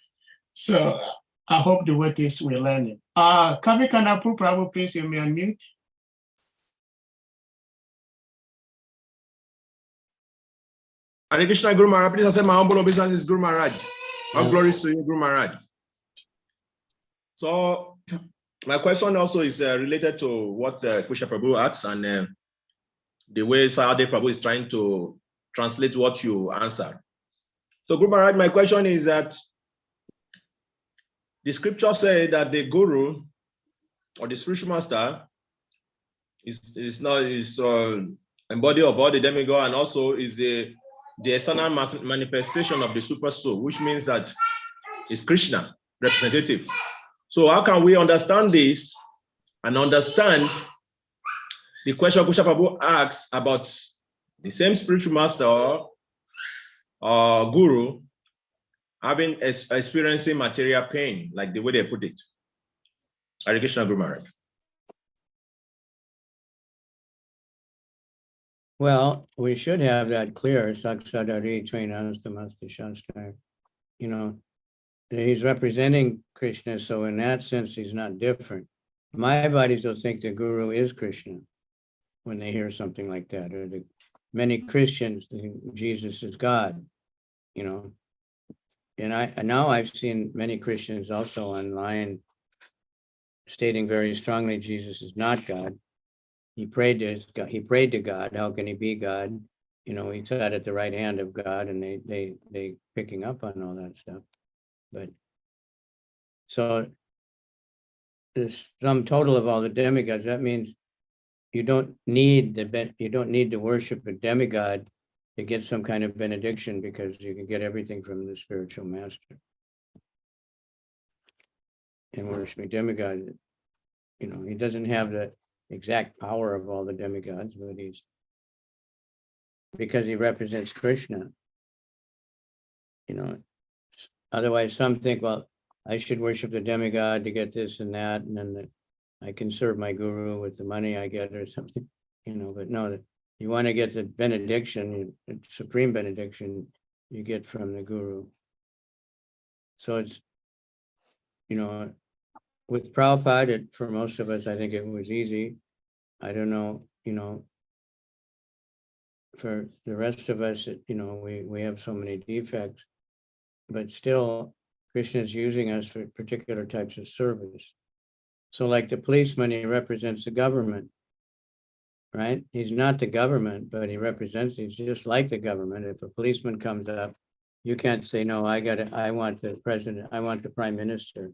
So I hope devotees will learn it. Kavicandra Prabhu, please, you may unmute. Hare Krishna, Guru Maharaj. Please accept my humble obeisances, Guru Maharaj. All Yeah. glories to you, Guru Maharaj. So, my question also is related to what Krishna Prabhu asked and the way Sayadaw Prabhu is trying to translate what you answered. So, Guru Maharaj, my question is that the scripture says that the Guru or the spiritual master is embody of all the demigod and also is the external manifestation of the super soul, which means that it's Krishna representative. So how can we understand this and understand the question Krishna Prabhu asks about the same spiritual master or guru experiencing material pain, like the way they put it? Hare Krishna, Guru Maharaj. Well, we should have that clear. You know, he's representing Krishna, so in that sense, he's not different. My bodies will think the Guru is Krishna when they hear something like that, or many Christians think Jesus is God, you know. And now I've seen many Christians also online stating very strongly Jesus is not God. He prayed to God. How can he be God? You know, he sat at the right hand of God, and they picking up on all that stuff. But so the sum total of all the demigods, that means you don't need to worship a demigod to get some kind of benediction, because you can get everything from the spiritual master. And worshiping demigod, you know, he doesn't have the exact power of all the demigods, but because he represents Krishna, you know. Otherwise, some think, well, I should worship the demigod to get this and that, and then I can serve my guru with the money I get or something, you know. But no, you want to get the benediction, the supreme benediction you get from the guru. So it's, you know, with Prabhupada, for most of us, I think it was easy. I don't know, you know, for the rest of us, you know, we have so many defects, but still Krishna is using us for particular types of service. So like the policeman, he represents the government, right? He's not the government, but he's just like the government. If a policeman comes up, you can't say, no, I want the president, I want the prime minister.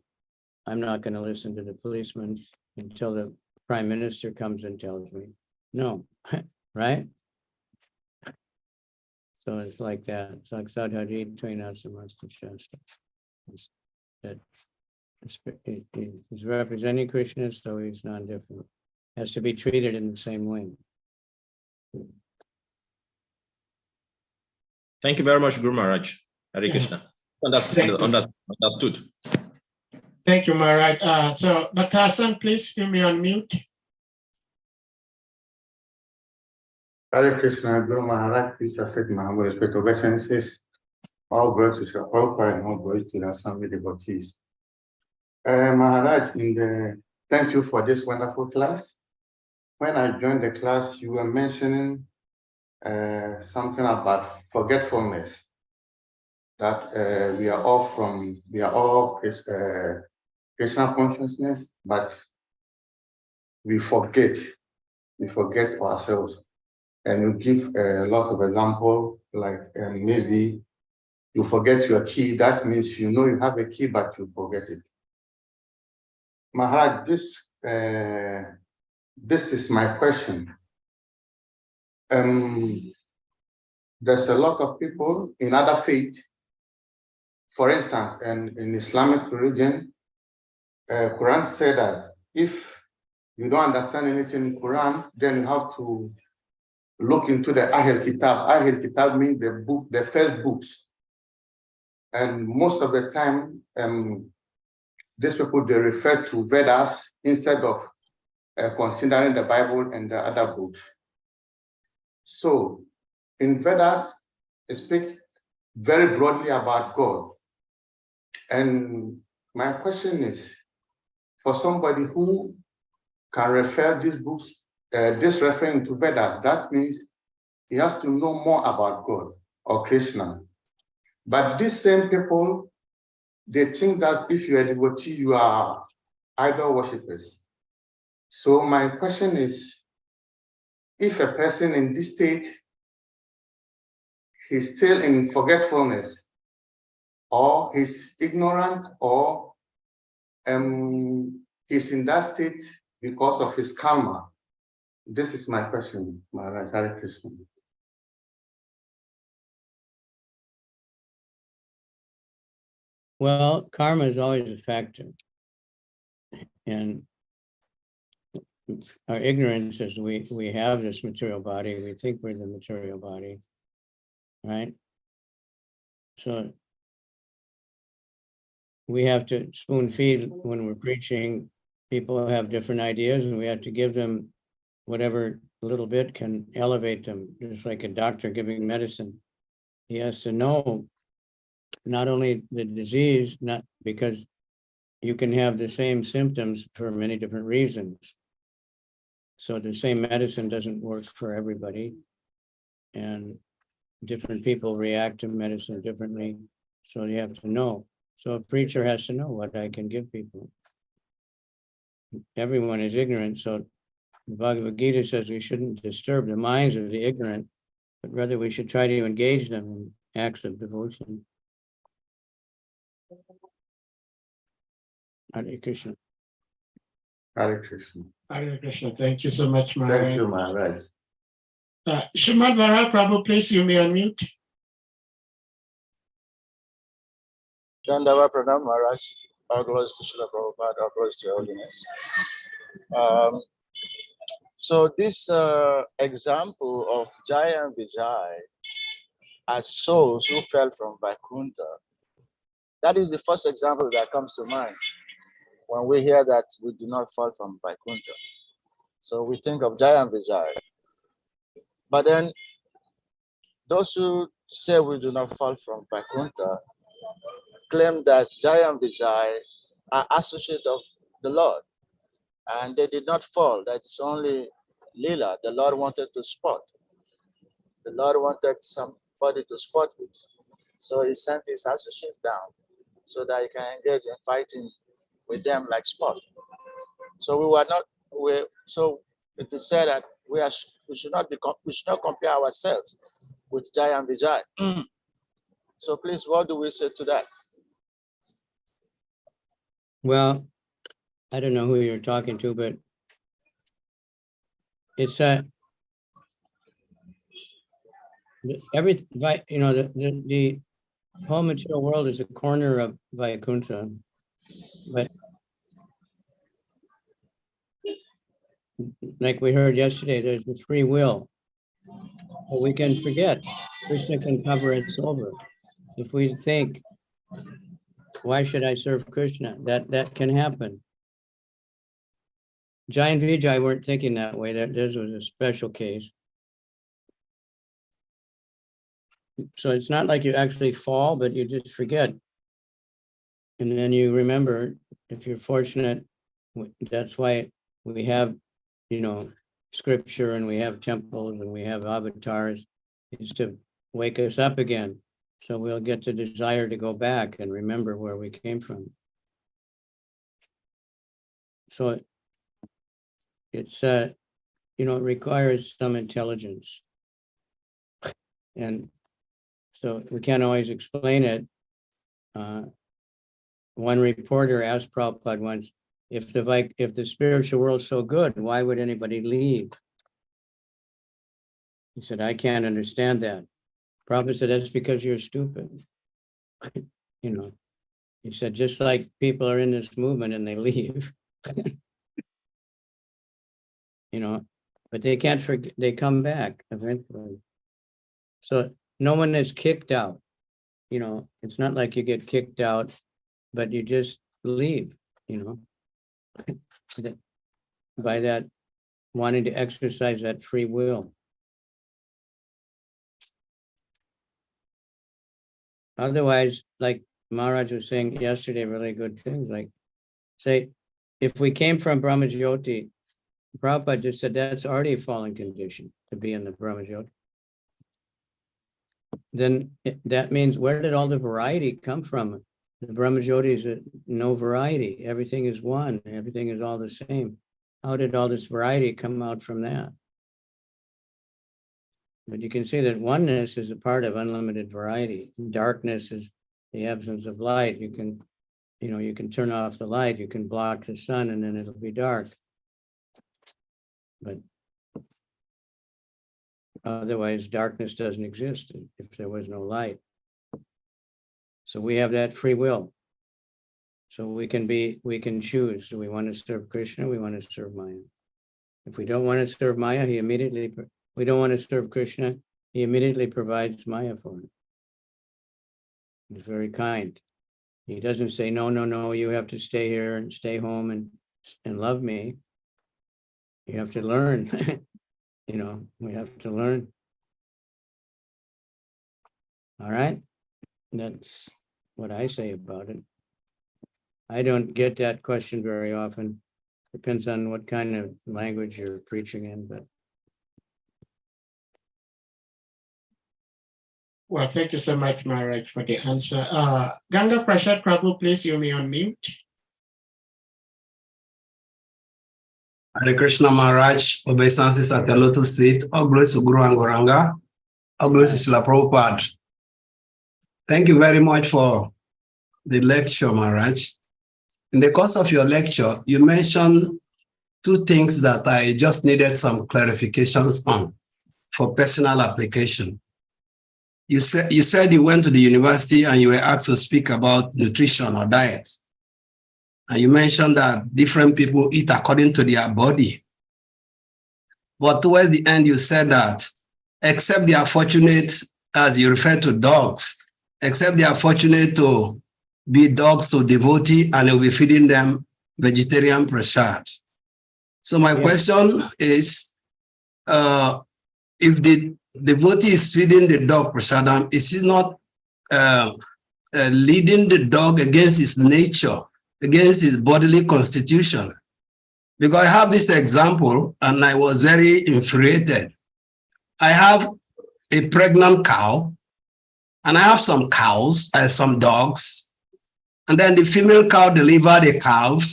I'm not going to listen to the policeman until the prime minister comes and tells me. No, right? So it's like that. It's like Sadhari that he's representing Krishna, so he's non-different. Has to be treated in the same way. Thank you very much, Guru Maharaj. Hare Krishna. Understood. Thank you, Maharaj. So, Bhaktasan, please, you may unmute. Hare Krishna, Guru Maharaj, please accept my humble respect obeisances. All glory to Sri Prabhupada and all glory to the Swami devotees. Maharaj, thank you for this wonderful class. When I joined the class, you were mentioning something about forgetfulness. That we are all Krishna consciousness, but we forget ourselves. And you give a lot of examples, like maybe you forget your key. That means you know you have a key, but you forget it. Maharaj, this is my question. There's a lot of people in other faiths, for instance, and in Islamic religion, Quran said that if you don't understand anything in Quran, then you have to look into the Ahl Kitab. Ahl Kitab means the book, the first books. And most of the time, these people, they refer to Vedas instead of considering the Bible and the other books. So in Vedas, they speak very broadly about God. And my question is, for somebody who can refer these books, this referring to Vedas, that means he has to know more about God or Krishna. But these same people, they think that if you are a devotee, you are idol worshippers. So my question is, if a person in this state, he's still in forgetfulness, or he's ignorant, or he's in that state because of his karma. This is my question, Maharaj. Hare Krishna. Well, karma is always a factor. And our ignorance is we have this material body, we think we're the material body, right? So we have to spoon feed when we're preaching. People have different ideas and we have to give them whatever little bit can elevate them. Just like a doctor giving medicine. He has to know not only the disease, not because you can have the same symptoms for many different reasons. So the same medicine doesn't work for everybody. And different people react to medicine differently. So you have to know. So a preacher has to know what I can give people. Everyone is ignorant. So the Bhagavad Gita says we shouldn't disturb the minds of the ignorant, but rather we should try to engage them in acts of devotion. Hare Krishna. Hare Krishna. Hare Krishna. Thank you so much, Maharaj. Thank you, Maharaj. Srimad Bhara Prabhu, please, you may unmute. Dandava Pranam Maharaj, all glories to Srila Prabhupada, all glories to your holiness. So this example of Jaya and Vijay as souls who fell from Vaikuntha, that is the first example that comes to mind when we hear that we do not fall from Vaikuntha. So we think of Jaya and Vijay. But then those who say we do not fall from Vaikuntha claim that Jaya and Vijay are associates of the Lord. And they did not fall. That's only Leela. The Lord wanted to spot. The Lord wanted somebody to spot with. So he sent his associates down so that he can engage in fighting with them like sport. So so it is said that we should not compare ourselves with Jaya and Vijay. So please, what do we say to that? Well, I don't know who you're talking to, but it's the whole material world is a corner of Vaikuntha, but like we heard yesterday, there's the free will. But we can forget. Krishna can cover us over. If we think, why should I serve Krishna? That can happen. Jai and Vijay weren't thinking that way. This was a special case. So it's not like you actually fall, but you just forget. And then you remember, if you're fortunate, that's why we have, scripture and we have temples and we have avatars, is to wake us up again. So we'll get the desire to go back and remember where we came from. So it's, it requires some intelligence. And so we can't always explain it. One reporter asked Prabhupada once, if the spiritual world is so good, why would anybody leave? He said, I can't understand that. Prabhupada said, that's because you're stupid. He said, just like people are in this movement and they leave. but they can't forget, they come back eventually. So no one is kicked out. It's not like you get kicked out, but you just leave, by that wanting to exercise that free will. Otherwise, like Maharaj was saying yesterday, really good things, like say, if we came from Brahmajyoti, Prabhupada just said that's already a fallen condition to be in the Brahmajyoti. Then that means, where did all the variety come from? The Brahmajyoti is no variety. Everything is one. Everything is all the same. How did all this variety come out from that? But you can see that oneness is a part of unlimited variety. Darkness is the absence of light. You can turn off the light. You can block the sun, and then it'll be dark. But otherwise, darkness doesn't exist if there was no light. So we have that free will. So we can choose. Do we want to serve Krishna? We want to serve Maya. If we don't want to serve Maya, we don't want to serve Krishna, he immediately provides Maya for it. He's very kind. He doesn't say, no, you have to stay here and stay home and love me. You have to learn. We have to learn. All right. That's what I say about it. I don't get that question very often. Depends on what kind of language you're preaching in, but. Well, thank you so much, Maharaj, for the answer. Ganga Prasad Prabhu, please, you may unmute. Hare Krishna Maharaj, obeisances at the Lotus Feet, all glory to Guru Angoranga, all glory to Srila Prabhupada. Thank you very much for the lecture, Maharaj. In the course of your lecture, you mentioned two things that I just needed some clarifications on for personal application. You said you went to the university and you were asked to speak about nutrition or diet. And you mentioned that different people eat according to their body. But towards the end, you said that except they are fortunate, as you refer to dogs, except they are fortunate to be dogs to devotee and you'll be feeding them vegetarian prasad. So my question is, if the devotee is feeding the dog prasadam, is he not leading the dog against his nature, against his bodily constitution? Because I have this example and I was very infuriated. I have a pregnant cow and I have some cows, some dogs, and then the female cow delivered a calf.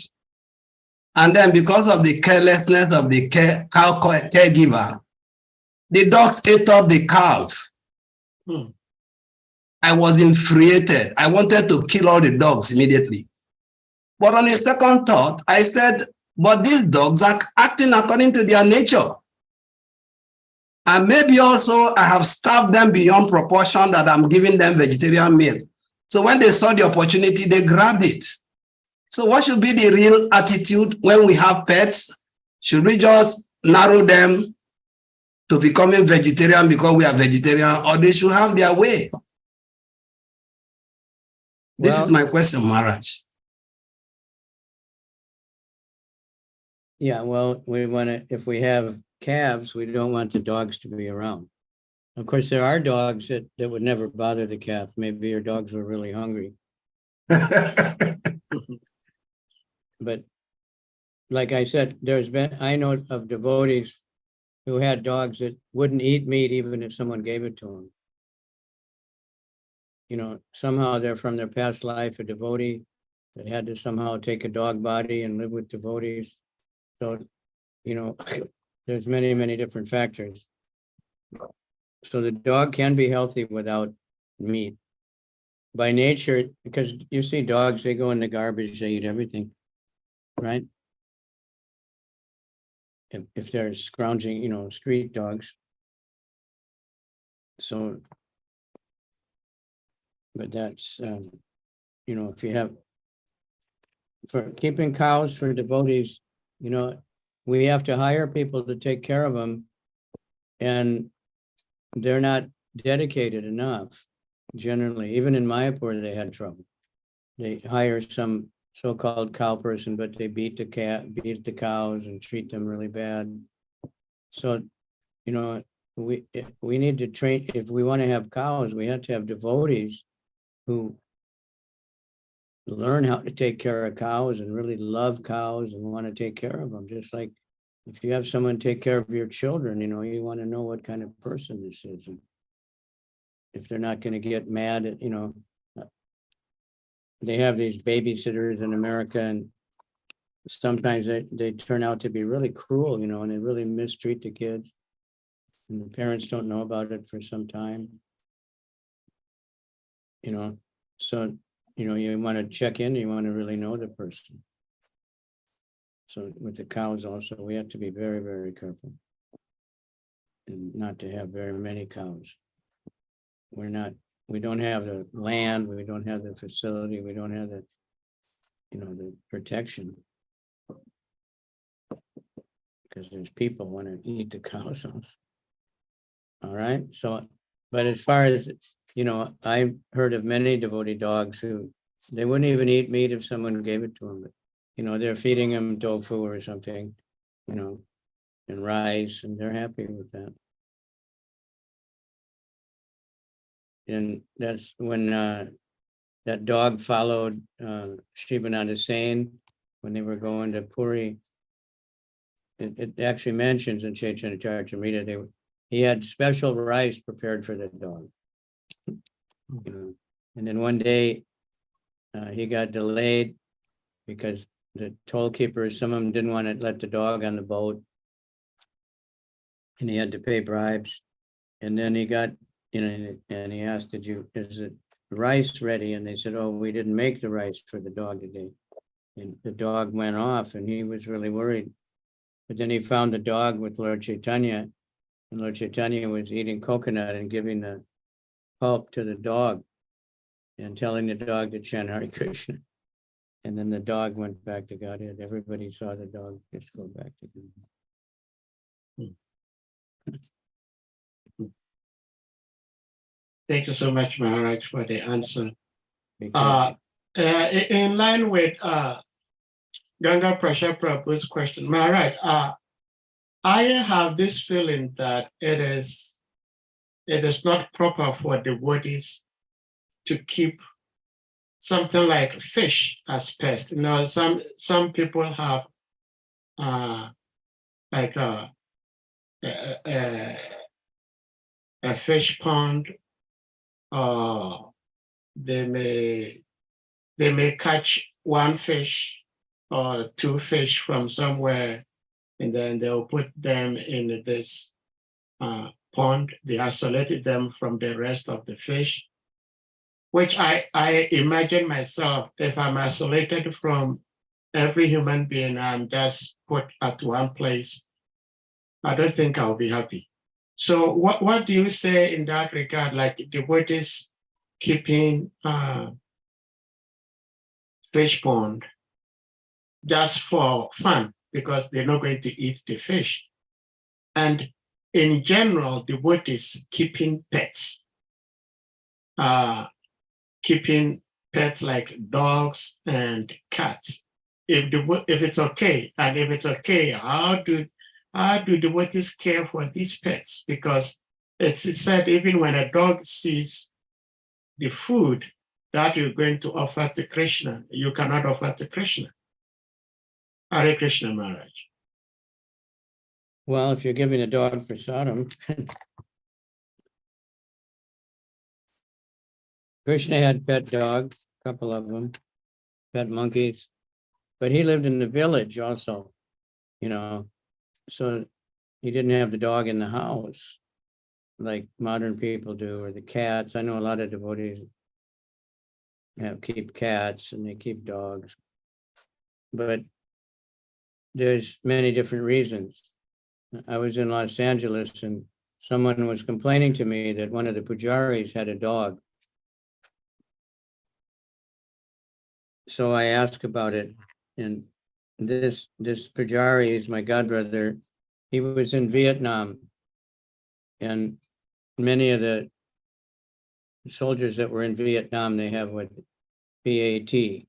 And then because of the carelessness of the cow caregiver, the dogs ate up the calf. I was infuriated. I wanted to kill all the dogs immediately. But on a second thought, I said, but these dogs are acting according to their nature. And maybe also I have starved them beyond proportion that I'm giving them vegetarian meal. So when they saw the opportunity, they grabbed it. So what should be the real attitude when we have pets? Should we just narrow them to becoming vegetarian because we are vegetarian, or they should have their way? This is my question, Maharaj. Yeah, well, we want to, if we have calves, we don't want the dogs to be around. Of course, there are dogs that would never bother the calf. Maybe your dogs were really hungry. But like I said, I know of devotees who had dogs that wouldn't eat meat even if someone gave it to them. Somehow they're from their past life a devotee that had to somehow take a dog body and live with devotees. So, there's many, many different factors. So the dog can be healthy without meat. By nature, because you see dogs, they go in the garbage, they eat everything, right? If they're scrounging, street dogs. So, but that's, if you have, for keeping cows for devotees, we have to hire people to take care of them, and they're not dedicated enough. Generally, even in Mayapur, they had trouble. They hire some so-called cow person, but they beat the cows and treat them really bad. So, you know, we need to train. If we want to have cows, we have to have devotees who learn how to take care of cows and really love cows and want to take care of them. Just like if you have someone take care of your children, you know, you want to know what kind of person this is. And if they're not going to get mad at, you know, they have these babysitters in America, and sometimes they turn out to be really cruel, you know, and they really mistreat the kids. And the parents don't know about it for some time. You know, so, you know, you want to check in, you want to really know the person. So with the cows also, we have to be very, very careful. And not to have very many cows. We don't have the land, we don't have the facility, we don't have the, you know, the protection. Because there's people want to eat the cows. All right, so, but as far as, you know, I've heard of many devotee dogs who, they wouldn't even eat meat if someone gave it to them, but, you know, they're feeding them tofu or something, you know, and rice, and they're happy with that. And that's when that dog followed Shivananda Sain when they were going to Puri. It actually mentions in Chaitanya Charitamrita, he had special rice prepared for the dog. You know, and then one day he got delayed because the toll keepers, some of them didn't want to let the dog on the boat, and he had to pay bribes. And then he got, you know, and he asked, is it rice ready? And they said, oh, we didn't make the rice for the dog today. And the dog went off, and he was really worried. But then he found the dog with Lord Chaitanya, and Lord Chaitanya was eating coconut and giving the pulp to the dog and telling the dog to chant Hare Krishna. And then the dog went back to Godhead. Everybody saw the dog just go back to Godhead. Thank you so much, Maharaj, for the answer. In line with Ganga Prasad Prabhu's question, Maharaj, I have this feeling that it is not proper for devotees to keep something like fish as pets. You know, some people have like a fish pond, or they may catch one fish or two fish from somewhere, and then they'll put them in this pond. They isolated them from the rest of the fish, which I imagine myself, if I'm isolated from every human being, I'm just put at one place, I don't think I'll be happy. So what do you say in that regard, like devotees keeping fish pond just for fun, because they're not going to eat the fish? And in general, devotees keeping pets like dogs and cats, if it's okay, and if it's okay, how do devotees care for these pets? Because it's said even when a dog sees the food that you're going to offer to Krishna, you cannot offer to Krishna. Hare Krishna, Maharaj. Well, if you're giving a dog prasadam, Krishna had pet dogs, a couple of them, pet monkeys, but he lived in the village also, you know, so he didn't have the dog in the house like modern people do, or the cats. I know a lot of devotees keep cats and they keep dogs, but there's many different reasons. I was in Los Angeles and someone was complaining to me that one of the pujaris had a dog. So I asked about it, and this Pujari is my godbrother. He was in Vietnam, and many of the soldiers that were in Vietnam, they have what PTA,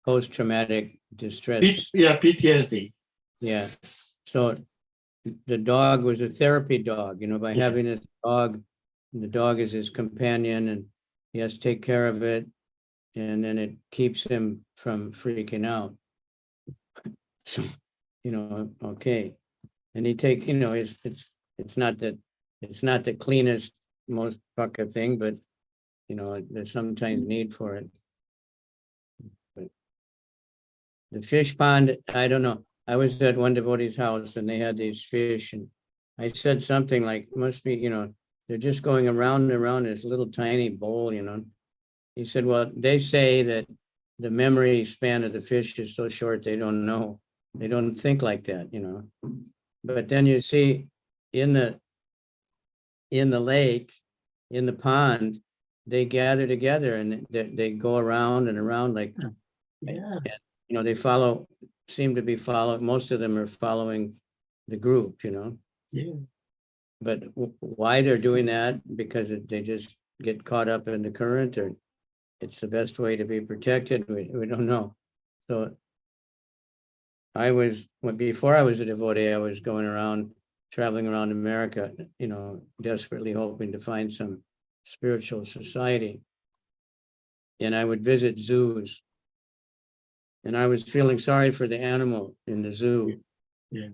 post-traumatic distress. PTSD. Yeah. So the dog was a therapy dog, by having this dog, the dog is his companion and he has to take care of it. And then it keeps him from freaking out. So, okay. And he take, it's not the cleanest, most fucker thing, but there's sometimes need for it. But the fish pond, I don't know. I was at one devotee's house and they had these fish and I said something like, must be, they're just going around and around this little tiny bowl, He said, well, they say that the memory span of the fish is so short, they don't know. They don't think like that, But then you see in the lake, in the pond, they gather together and they go around and around like, they seem to be following, most of them are following the group, Yeah. But why they're doing that? Because they just get caught up in the current, or it's the best way to be protected. We don't know. So before I was a devotee, I was going around, traveling around America, desperately hoping to find some spiritual society. And I would visit zoos. And I was feeling sorry for the animal in the zoo. Yeah.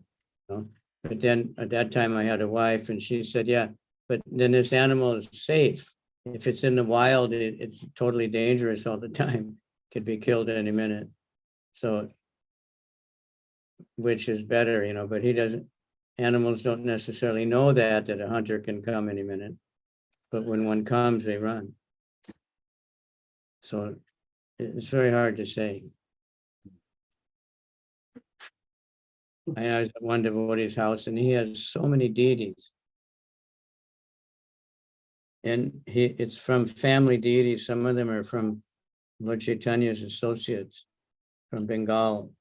But then at that time I had a wife and she said, yeah, but then this animal is safe. If it's in the wild, it's totally dangerous all the time. Could be killed any minute. So, which is better, but animals don't necessarily know that a hunter can come any minute. But when one comes, they run. So it's very hard to say. I was at one devotee's house and he has so many deities. And it's from family deities. Some of them are from Lord Chaitanya's associates from Bengal.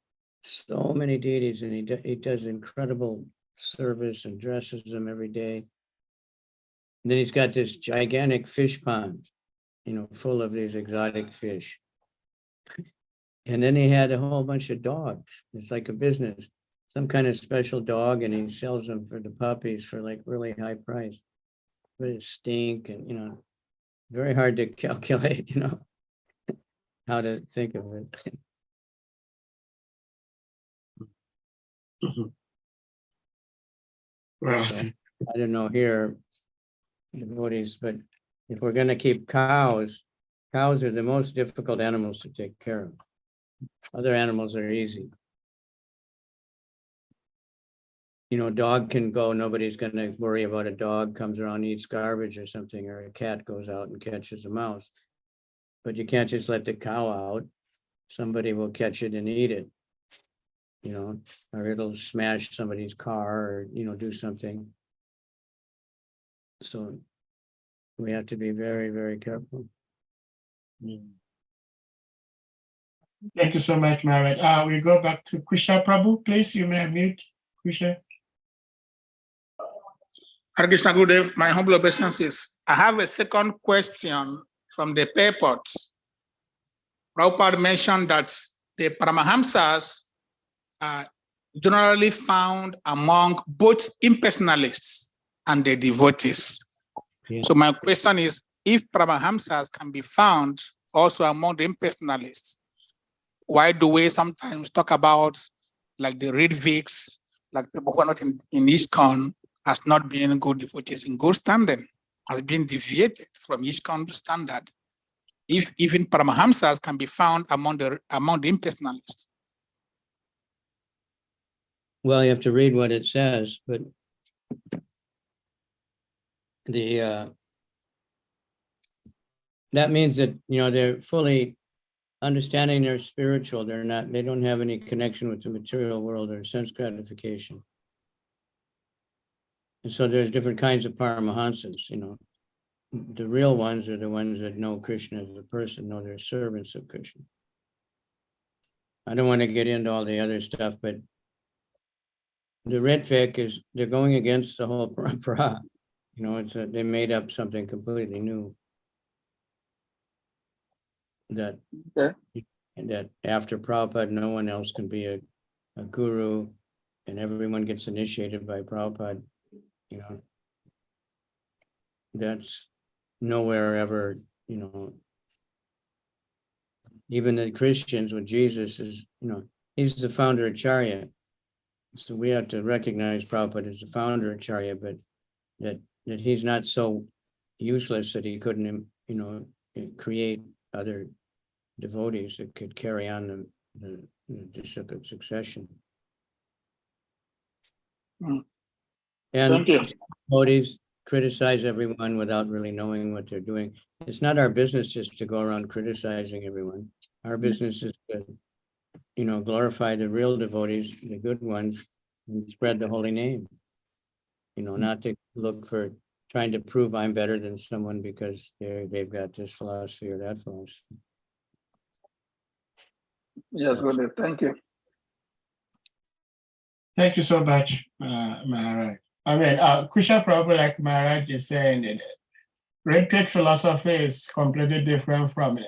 So many deities, and he does incredible service and dresses them every day. And then he's got this gigantic fish pond, full of these exotic fish. And then he had a whole bunch of dogs. It's like a business, some kind of special dog, and he sells them for the puppies for like really high price. But it stink and, very hard to calculate, how to think of it. Well, So, I don't know here, devotees, but if we're going to keep cows are the most difficult animals to take care of. Other animals are easy. A dog can go, nobody's going to worry about a dog comes around, eats garbage or something, or a cat goes out and catches a mouse. But you can't just let the cow out. Somebody will catch it and eat it, or it'll smash somebody's car or, do something. So we have to be very, very careful. Thank you so much, Maharaj. We go back to Krishna Prabhu, please. You may unmute, Krishna. Hare Krishna, Gurudev, my humble obeisances. I have a second question from the purport. Prabhupada mentioned that the Paramahamsas are generally found among both impersonalists and the devotees. Yeah. So my question is, if Paramahamsas can be found also among the impersonalists, why do we sometimes talk about like the Ridviks, like people who are not in ISKCON, as not being good devotees in good standing, as being deviated from ISKCON standard? If even Paramahamsas can be found among the impersonalists. Well, you have to read what it says, but that means that they're fully understanding they're spiritual. They don't have any connection with the material world or sense gratification. And so there's different kinds of Paramahamsas, The real ones are the ones that know Krishna as a person, know they're servants of Krishna. I don't want to get into all the other stuff, but the Ritvik they're going against the whole parampara. You know, they made up something completely new. That after Prabhupada, no one else can be a guru, and everyone gets initiated by Prabhupada. You know, that's nowhere ever, you know, even the Christians with Jesus is, you know, he's the founder of Acharya. So we have to recognize Prabhupada as the founder of Acharya, but that he's not so useless that he couldn't, you know, create other devotees that could carry on the disciplic succession. And Thank you. devotees criticize everyone without really knowing what they're doing. It's not our business just to go around criticizing everyone. Our business is to, you know, glorify the real devotees, the good ones, and spread the holy name. You know, not to look for trying to prove I'm better than someone because they've got this philosophy or that philosophy. Yes, good. Thank you. Thank you so much, Maharaj. I mean, Krishna Prabhupada, like Maharaj is saying, Ritvik philosophy is completely different from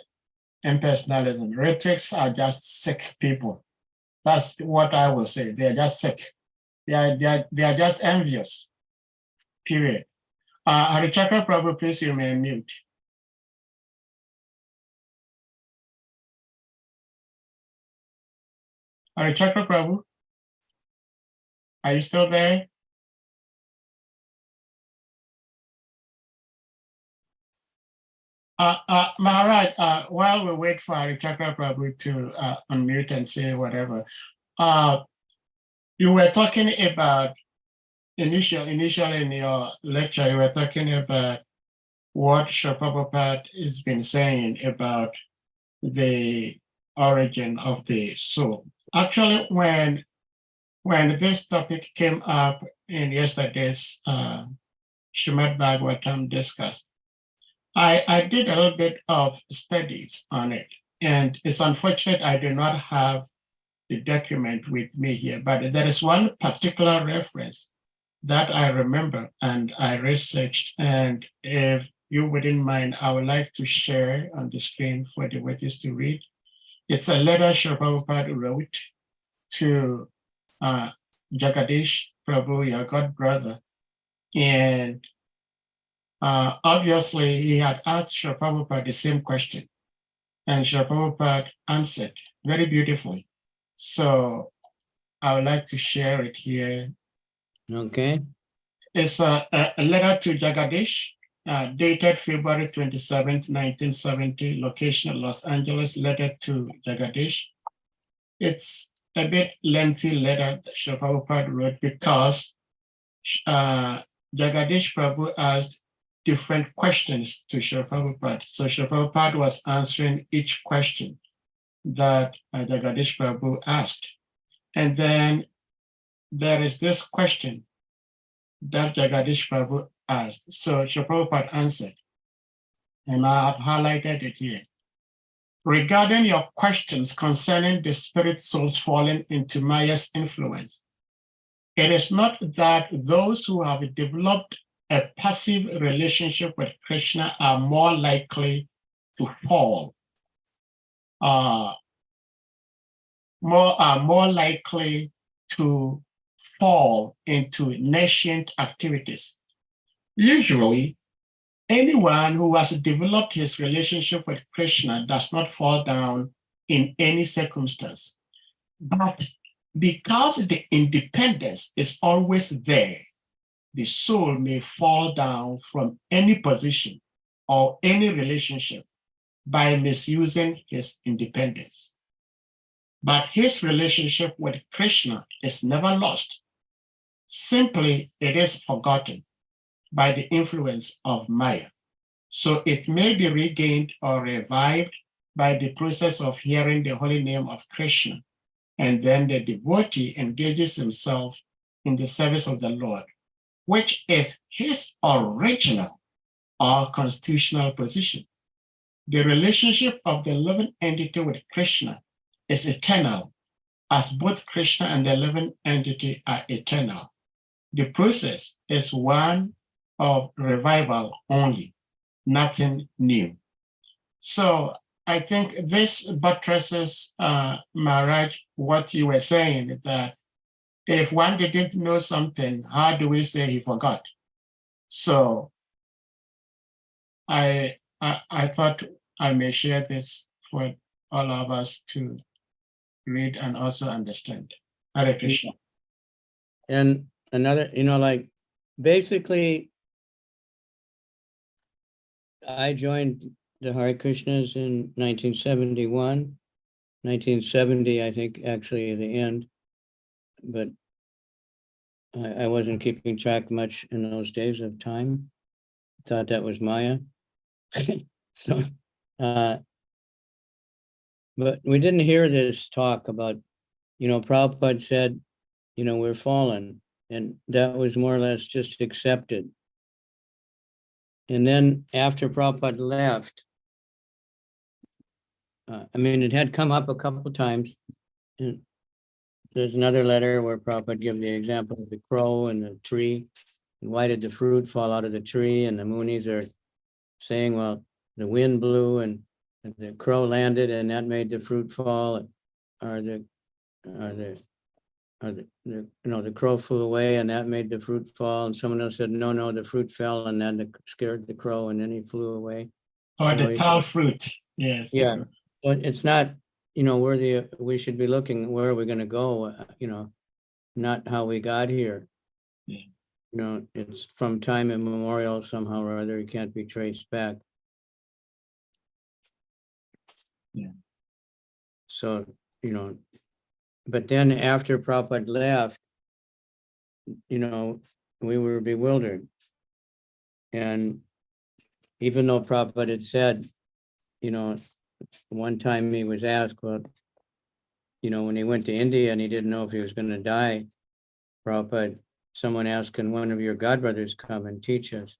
impersonalism. Ritviks are just sick people. That's what I will say. They are just sick. They are just envious. Period. Harichakra Prabhu, please, you may mute. Harichakra Prabhu, are you still there? Maharaj, while we wait for Harichakra Prabhu to unmute and say whatever, you were talking about initially in your lecture, you were talking about what Srila Prabhupada has been saying about the origin of the soul. Actually, when this topic came up in yesterday's Srimad Bhagavatam discuss, I did a little bit of studies on it, and it's unfortunate I do not have the document with me here, but there is one particular reference that I remember and I researched, and if you wouldn't mind, I would like to share on the screen for the devotees to read. It's a letter Srila Prabhupada wrote to Jagadish Prabhu, your god brother, and obviously he had asked Srila Prabhupada the same question, and Srila Prabhupada answered very beautifully. So I would like to share it here. Okay. It's a letter to Jagadish, dated February 27th, 1970, location Los Angeles, letter to Jagadish. It's a bit lengthy letter that Srila Prabhupada wrote because Jagadish Prabhu asked different questions to Srila Prabhupada. So Srila Prabhupada was answering each question that Jagadish Prabhu asked. And then there is this question that Jagadish Prabhu asked. So Srila Prabhupada answered, and I have highlighted it here. Regarding your questions concerning the spirit souls falling into Maya's influence, it is not that those who have developed a passive relationship with Krishna are more likely to fall, more likely to fall into nascent activities. Usually, anyone who has developed his relationship with Krishna does not fall down in any circumstance. But because the independence is always there, the soul may fall down from any position or any relationship by misusing his independence. But his relationship with Krishna is never lost. Simply, it is forgotten by the influence of Maya. So it may be regained or revived by the process of hearing the holy name of Krishna. And then the devotee engages himself in the service of the Lord, which is his original or constitutional position. The relationship of the living entity with Krishna is eternal as both Krishna and the living entity are eternal. The process is one of revival only, nothing new. So I think this buttresses, Maharaj, what you were saying, that if one didn't know something, how do we say he forgot? So I thought I may share this for all of us to read and also understand. Hare Krishna. And another, like basically, I joined the Hare Krishnas in 1971, 1970, I think, actually at the end, but I wasn't keeping track much in those days of time. Thought that was Maya. So, but we didn't hear this talk about, Prabhupada said, we're fallen, and that was more or less just accepted. And then after Prabhupada left, it had come up a couple of times. And there's another letter where Prabhupada gave the example of the crow and the tree. And why did the fruit fall out of the tree? And the Munis are saying, well, the wind blew and the crow landed and that made the fruit fall. Or the crow flew away and that made the fruit fall. And someone else said, no, the fruit fell and then scared the crow and then he flew away. Or the tall fruit. Yes. Yeah. But it's not, we should be looking, where are we going to go? Not how we got here. Yeah. It's from time immemorial somehow or other, it can't be traced back. Yeah. So, but then after Prabhupada left, we were bewildered. And even though Prabhupada had said, one time he was asked, well, when he went to India and he didn't know if he was going to die, Prabhupada, someone asked, can one of your godbrothers come and teach us?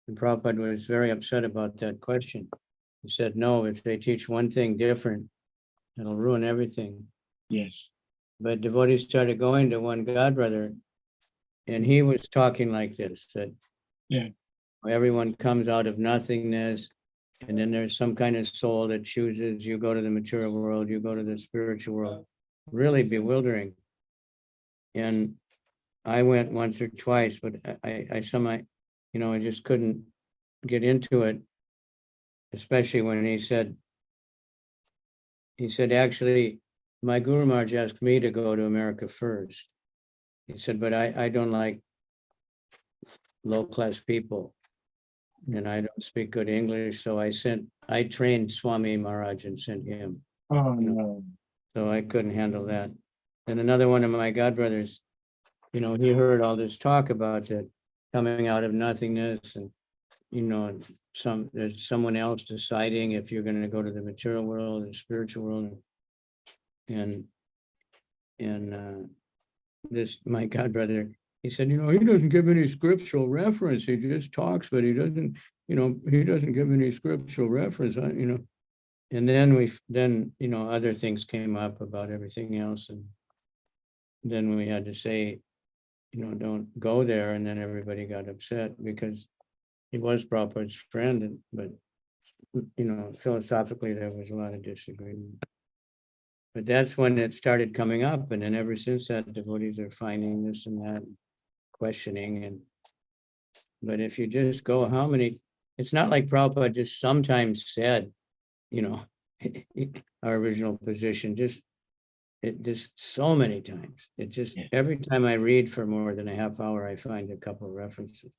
And Prabhupada was very upset about that question. He said, no, if they teach one thing different, it'll ruin everything. Yes. But devotees started going to one godbrother, and he was talking like this, that everyone comes out of nothingness, and then there's some kind of soul that chooses, you go to the material world, you go to the spiritual world. Really bewildering. And I went once or twice, but I just couldn't get into it, especially when he said, actually, my Guru Maharaj asked me to go to America first. He said, but I don't like low-class people, and I don't speak good English, so I trained Swami Maharaj and sent him. Oh, no. So I couldn't handle that. And another one of my godbrothers, he heard all this talk about that coming out of nothingness, and there's someone else deciding if you're going to go to the material world, the spiritual world, and this my godbrother, he said, he doesn't give any scriptural reference. He just talks, but he doesn't give any scriptural reference. And then other things came up about everything else, and then we had to say, don't go there. And then everybody got upset because he was Prabhupada's friend, but philosophically there was a lot of disagreement. But that's when it started coming up, and then ever since that, devotees are finding this and that, questioning. But if you just go, it's not like Prabhupada just sometimes said, our original position, just so many times. Every time I read for more than a half hour, I find a couple of references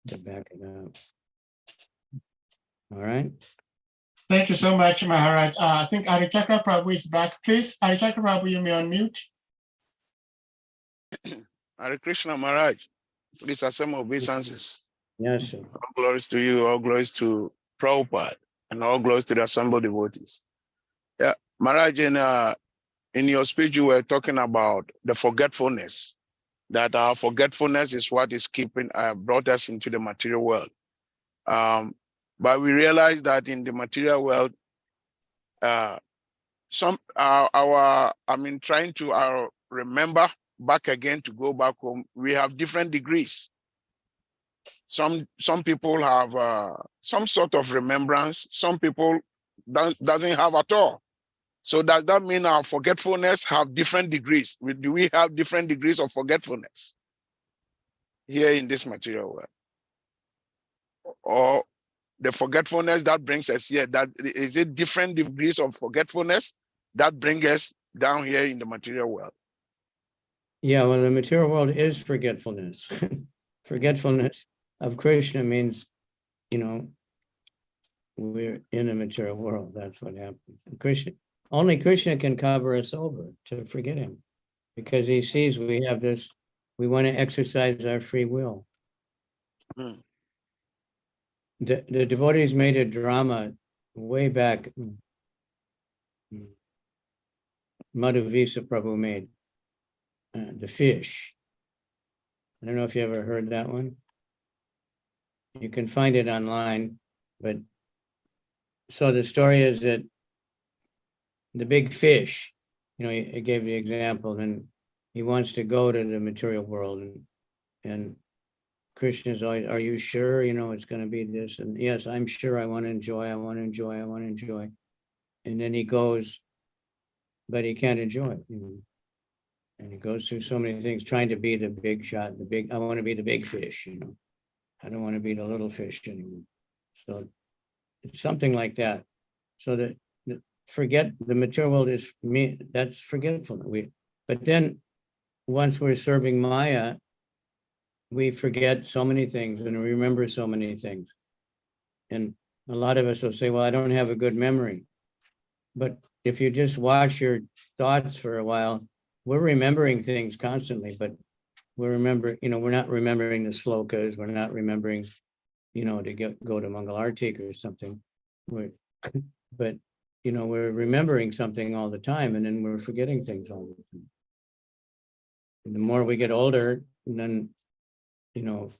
to back it up. All right. Thank you so much, Maharaj. I think Harichakra Prabhu is back. Please, Harichakra Prabhu, you may unmute. Hare Krishna Maharaj, please accept my obeisances. Yes, sir. All glories to you, all glories to Prabhupada, and all glories to the assembled devotees. Yeah, Maharaj, in your speech, you were talking about the forgetfulness, that our forgetfulness is what is brought us into the material world. But we realize that in the material world, trying to remember back again to go back home. We have different degrees. Some people have some sort of remembrance. Some people doesn't have at all. So does that mean our forgetfulness have different degrees? Do we have different degrees of forgetfulness here in this material world? Or the forgetfulness that brings us here, is it different degrees of forgetfulness that bring us down here in the material world? Yeah, well, the material world is forgetfulness. Forgetfulness of Krishna means, we're in a material world. That's what happens. And only Krishna can cover us over to forget him, because he sees we have this, we want to exercise our free will. The devotees made a drama way back. Madhuvisa Prabhu made the fish. I don't know if you ever heard that one. You can find it online, but so the story is that the big fish, he gave the example, and he wants to go to the material world, and Krishna's always, are you sure, it's going to be this? And yes, I'm sure, I want to enjoy. And then he goes, but he can't enjoy it. And he goes through so many things, trying to be the big shot, I want to be the big fish, I don't want to be the little fish anymore. So it's something like that. So that forget the material world is me, that's forgetfulness. But then once we're serving Maya, we forget so many things and remember so many things. And a lot of us will say, well, I don't have a good memory. But if you just watch your thoughts for a while, we're remembering things constantly, but we're not remembering the slokas, we're not remembering, to go to Mangalartik or something. But we're remembering something all the time, and then we're forgetting things all the time. And the more we get older, then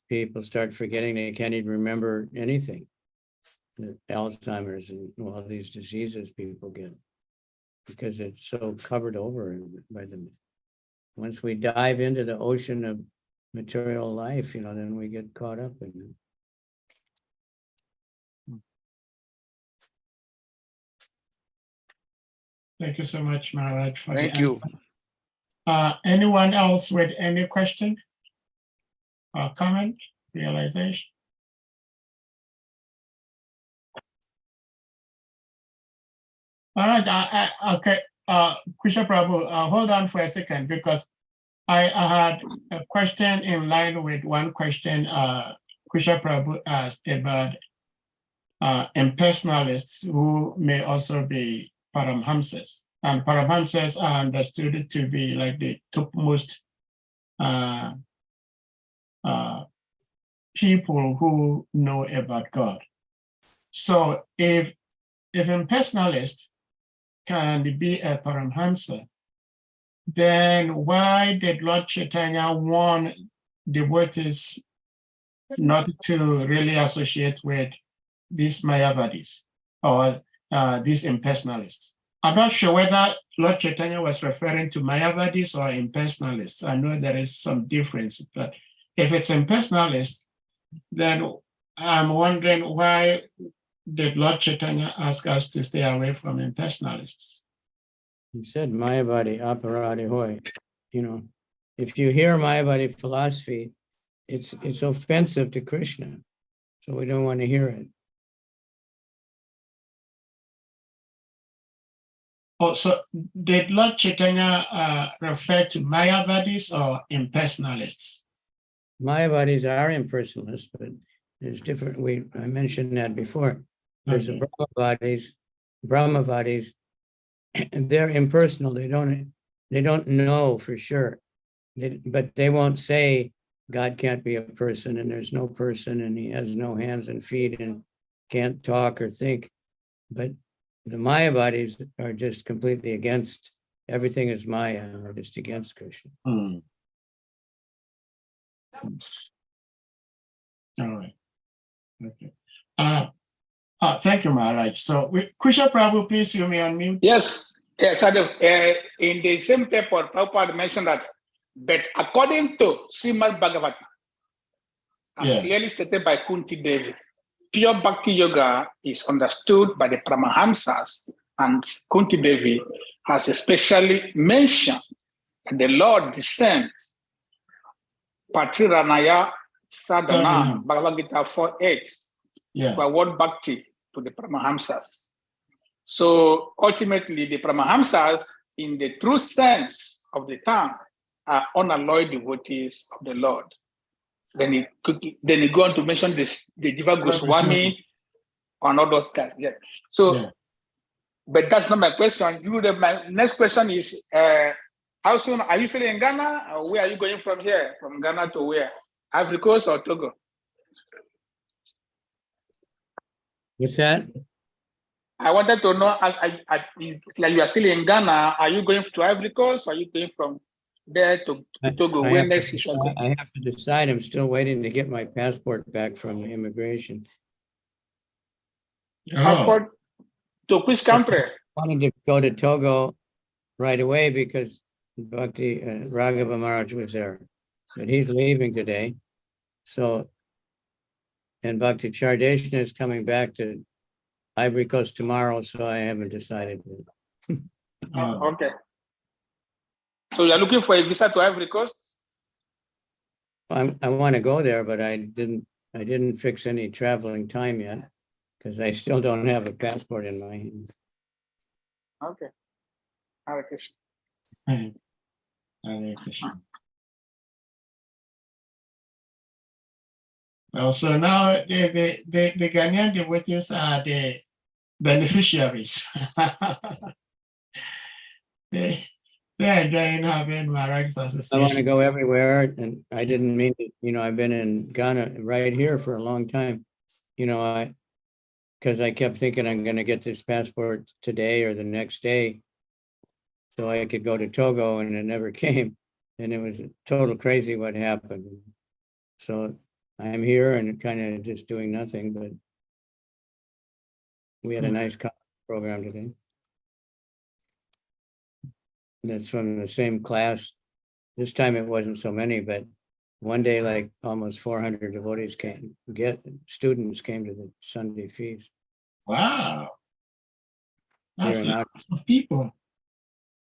people start forgetting, they can't even remember anything. Alzheimer's and all these diseases people get, because it's so covered over by them. Once we dive into the ocean of material life, then we get caught up in it. Thank you so much, Maharaj. Thank you. Anyone else with any question or comment, realization? All right, okay. Krishna Prabhu, hold on for a second, because I had a question in line with one question Krishna Prabhu asked about impersonalists who may also be Paramhamsas. And Paramhamsas are understood to be like the topmost people who know about God. So if impersonalists can be a Paramhamsa, then why did Lord Chaitanya warn devotees not to really associate with these Mayavadis or these impersonalists? I'm not sure whether Lord Chaitanya was referring to Mayavadis or impersonalists. I know there is some difference, but if it's impersonalists, then I'm wondering, why did Lord Chaitanya ask us to stay away from impersonalists? He said Mayavadi, Aparadi Hoy. If you hear Mayavadi philosophy, it's offensive to Krishna. So we don't want to hear it. Oh, so did Lord Chaitanya refer to Mayavadis or impersonalists? Mayavadis are impersonalists, but there's different. I mentioned that before. There's the Brahmavadis, and they're impersonal. They don't know for sure, but they won't say God can't be a person, and there's no person, and he has no hands and feet, and can't talk or think. But the Mayavadis are just completely against everything is Maya, or just against Krishna. All right. Okay. Thank you, Maharaj. So, Krishna Prabhu, please, you may unmute. Yes, Yes, in the same paper, Prabhupada mentioned that, but according to Srimad Bhagavatam, as clearly stated by Kunti Devi, pure Bhakti Yoga is understood by the Paramahamsas, and Kunti Devi has especially mentioned that the Lord descends, Patriranaya Sadhana, Bhagavad Gita 4:8, for word Bhakti to the Paramahamsas. So ultimately, the Paramahamsas, in the true sense of the term, are unalloyed devotees of the Lord. Then he go on to mention this, the Jiva Goswami and all those guys. Yeah. So, but that's not my question. My next question is, how soon are you still in Ghana? Or where are you going from here? From Ghana to where? Ivory Coast or Togo? What's that? I wanted to know, like you are still in Ghana, are you going to Ivory Coast, or are you going from there to Togo? Where next is going? I have to decide. I'm still waiting to get my passport back from the immigration. Passport to which country? I wanted to go to Togo right away because Bhakti Raghava Maharaj was there, but he's leaving today. So, and Bhakti Chardeshna is coming back to Ivory Coast tomorrow, so I haven't decided yet. Okay. So you're looking for a visa to Ivory Coast? I want to go there, but I didn't fix any traveling time yet because I still don't have a passport in my hand. Okay. Hare Krishna. Hare Krishna. So now the Ghanaian devotees are the beneficiaries. They're enjoying having Maharaj's association. I want to go everywhere, and I didn't mean to, I've been in Ghana right here for a long time, because I kept thinking I'm going to get this passport today or the next day so I could go to Togo, and it never came. And it was total crazy what happened. So I'm here and kind of just doing nothing, but we had a nice program today. That's from the same class. This time it wasn't so many, but one day, like almost 400 devotees students came to the Sunday feast. Wow. That's lots of people.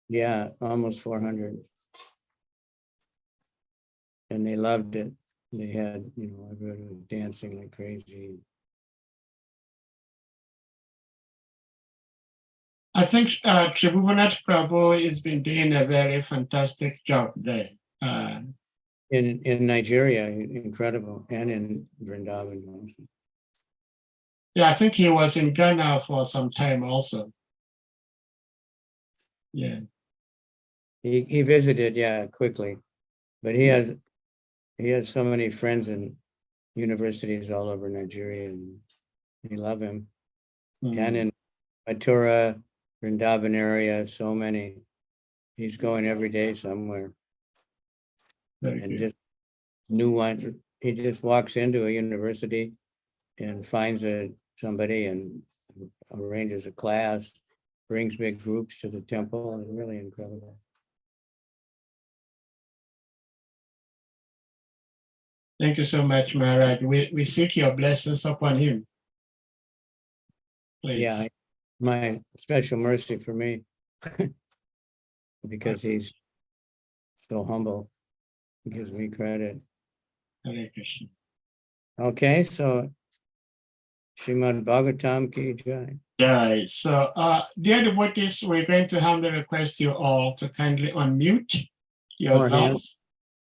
Yeah, almost 400. And they loved it. They had, everybody was dancing like crazy. I think Tribhuvannath Prabhu has been doing a very fantastic job there. In Nigeria, incredible, and in Vrindavan also. Yeah, I think he was in Ghana for some time also. Yeah. He visited, quickly, but he has so many friends in universities all over Nigeria, and they love him. And in Mathura, Vrindavan area, so many. He's going every day somewhere. Just new one. He just walks into a university and finds somebody and arranges a class, brings big groups to the temple. It's really incredible. Thank you so much, Maharaj. We seek your blessings upon him. Please. Yeah, my special mercy for me because he's so humble. He gives me credit. Hare Krishna. Okay, so Srimad Bhagavatam ki jai. Jai. So, dear devotees, we're going to humbly request you all to kindly unmute yourselves.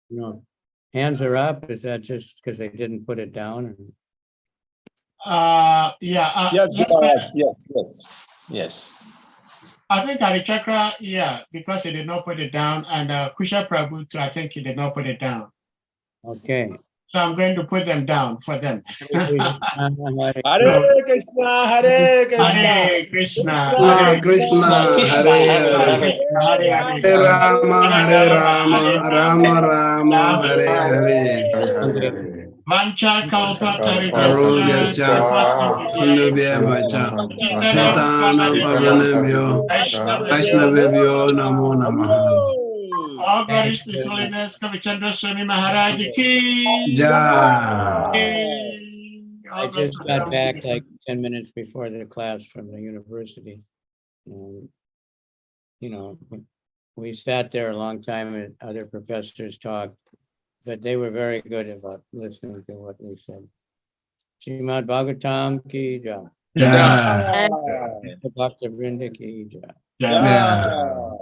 No, hands are up. Is that just because they didn't put it down? Yes. I think Harichakra, because he did not put it down, and Kusha Prabhu too, I think he did not put it down. Okay. So I'm going to put them down for them. Hare Krishna, Hare Krishna. Hare Krishna. Hare Krishna, Hare Rama, Rama Rama, Hare Hare. Vancha Kalpatari Arudhyascha Sindhubhyavacha Titana Pavanebhyo Vaishnavebhyo Namo Namaha. All glories to His Holiness Kavicandra Swami Maharaj Ki. Jai. I just got back like 10 minutes before the class from the university. And, you know, we sat there a long time and other professors talked, but they were very good about listening to what we said. Srimad Bhagavatam ki jai. Jai. Bhakta Vrinda ki jai. Yeah. Yeah.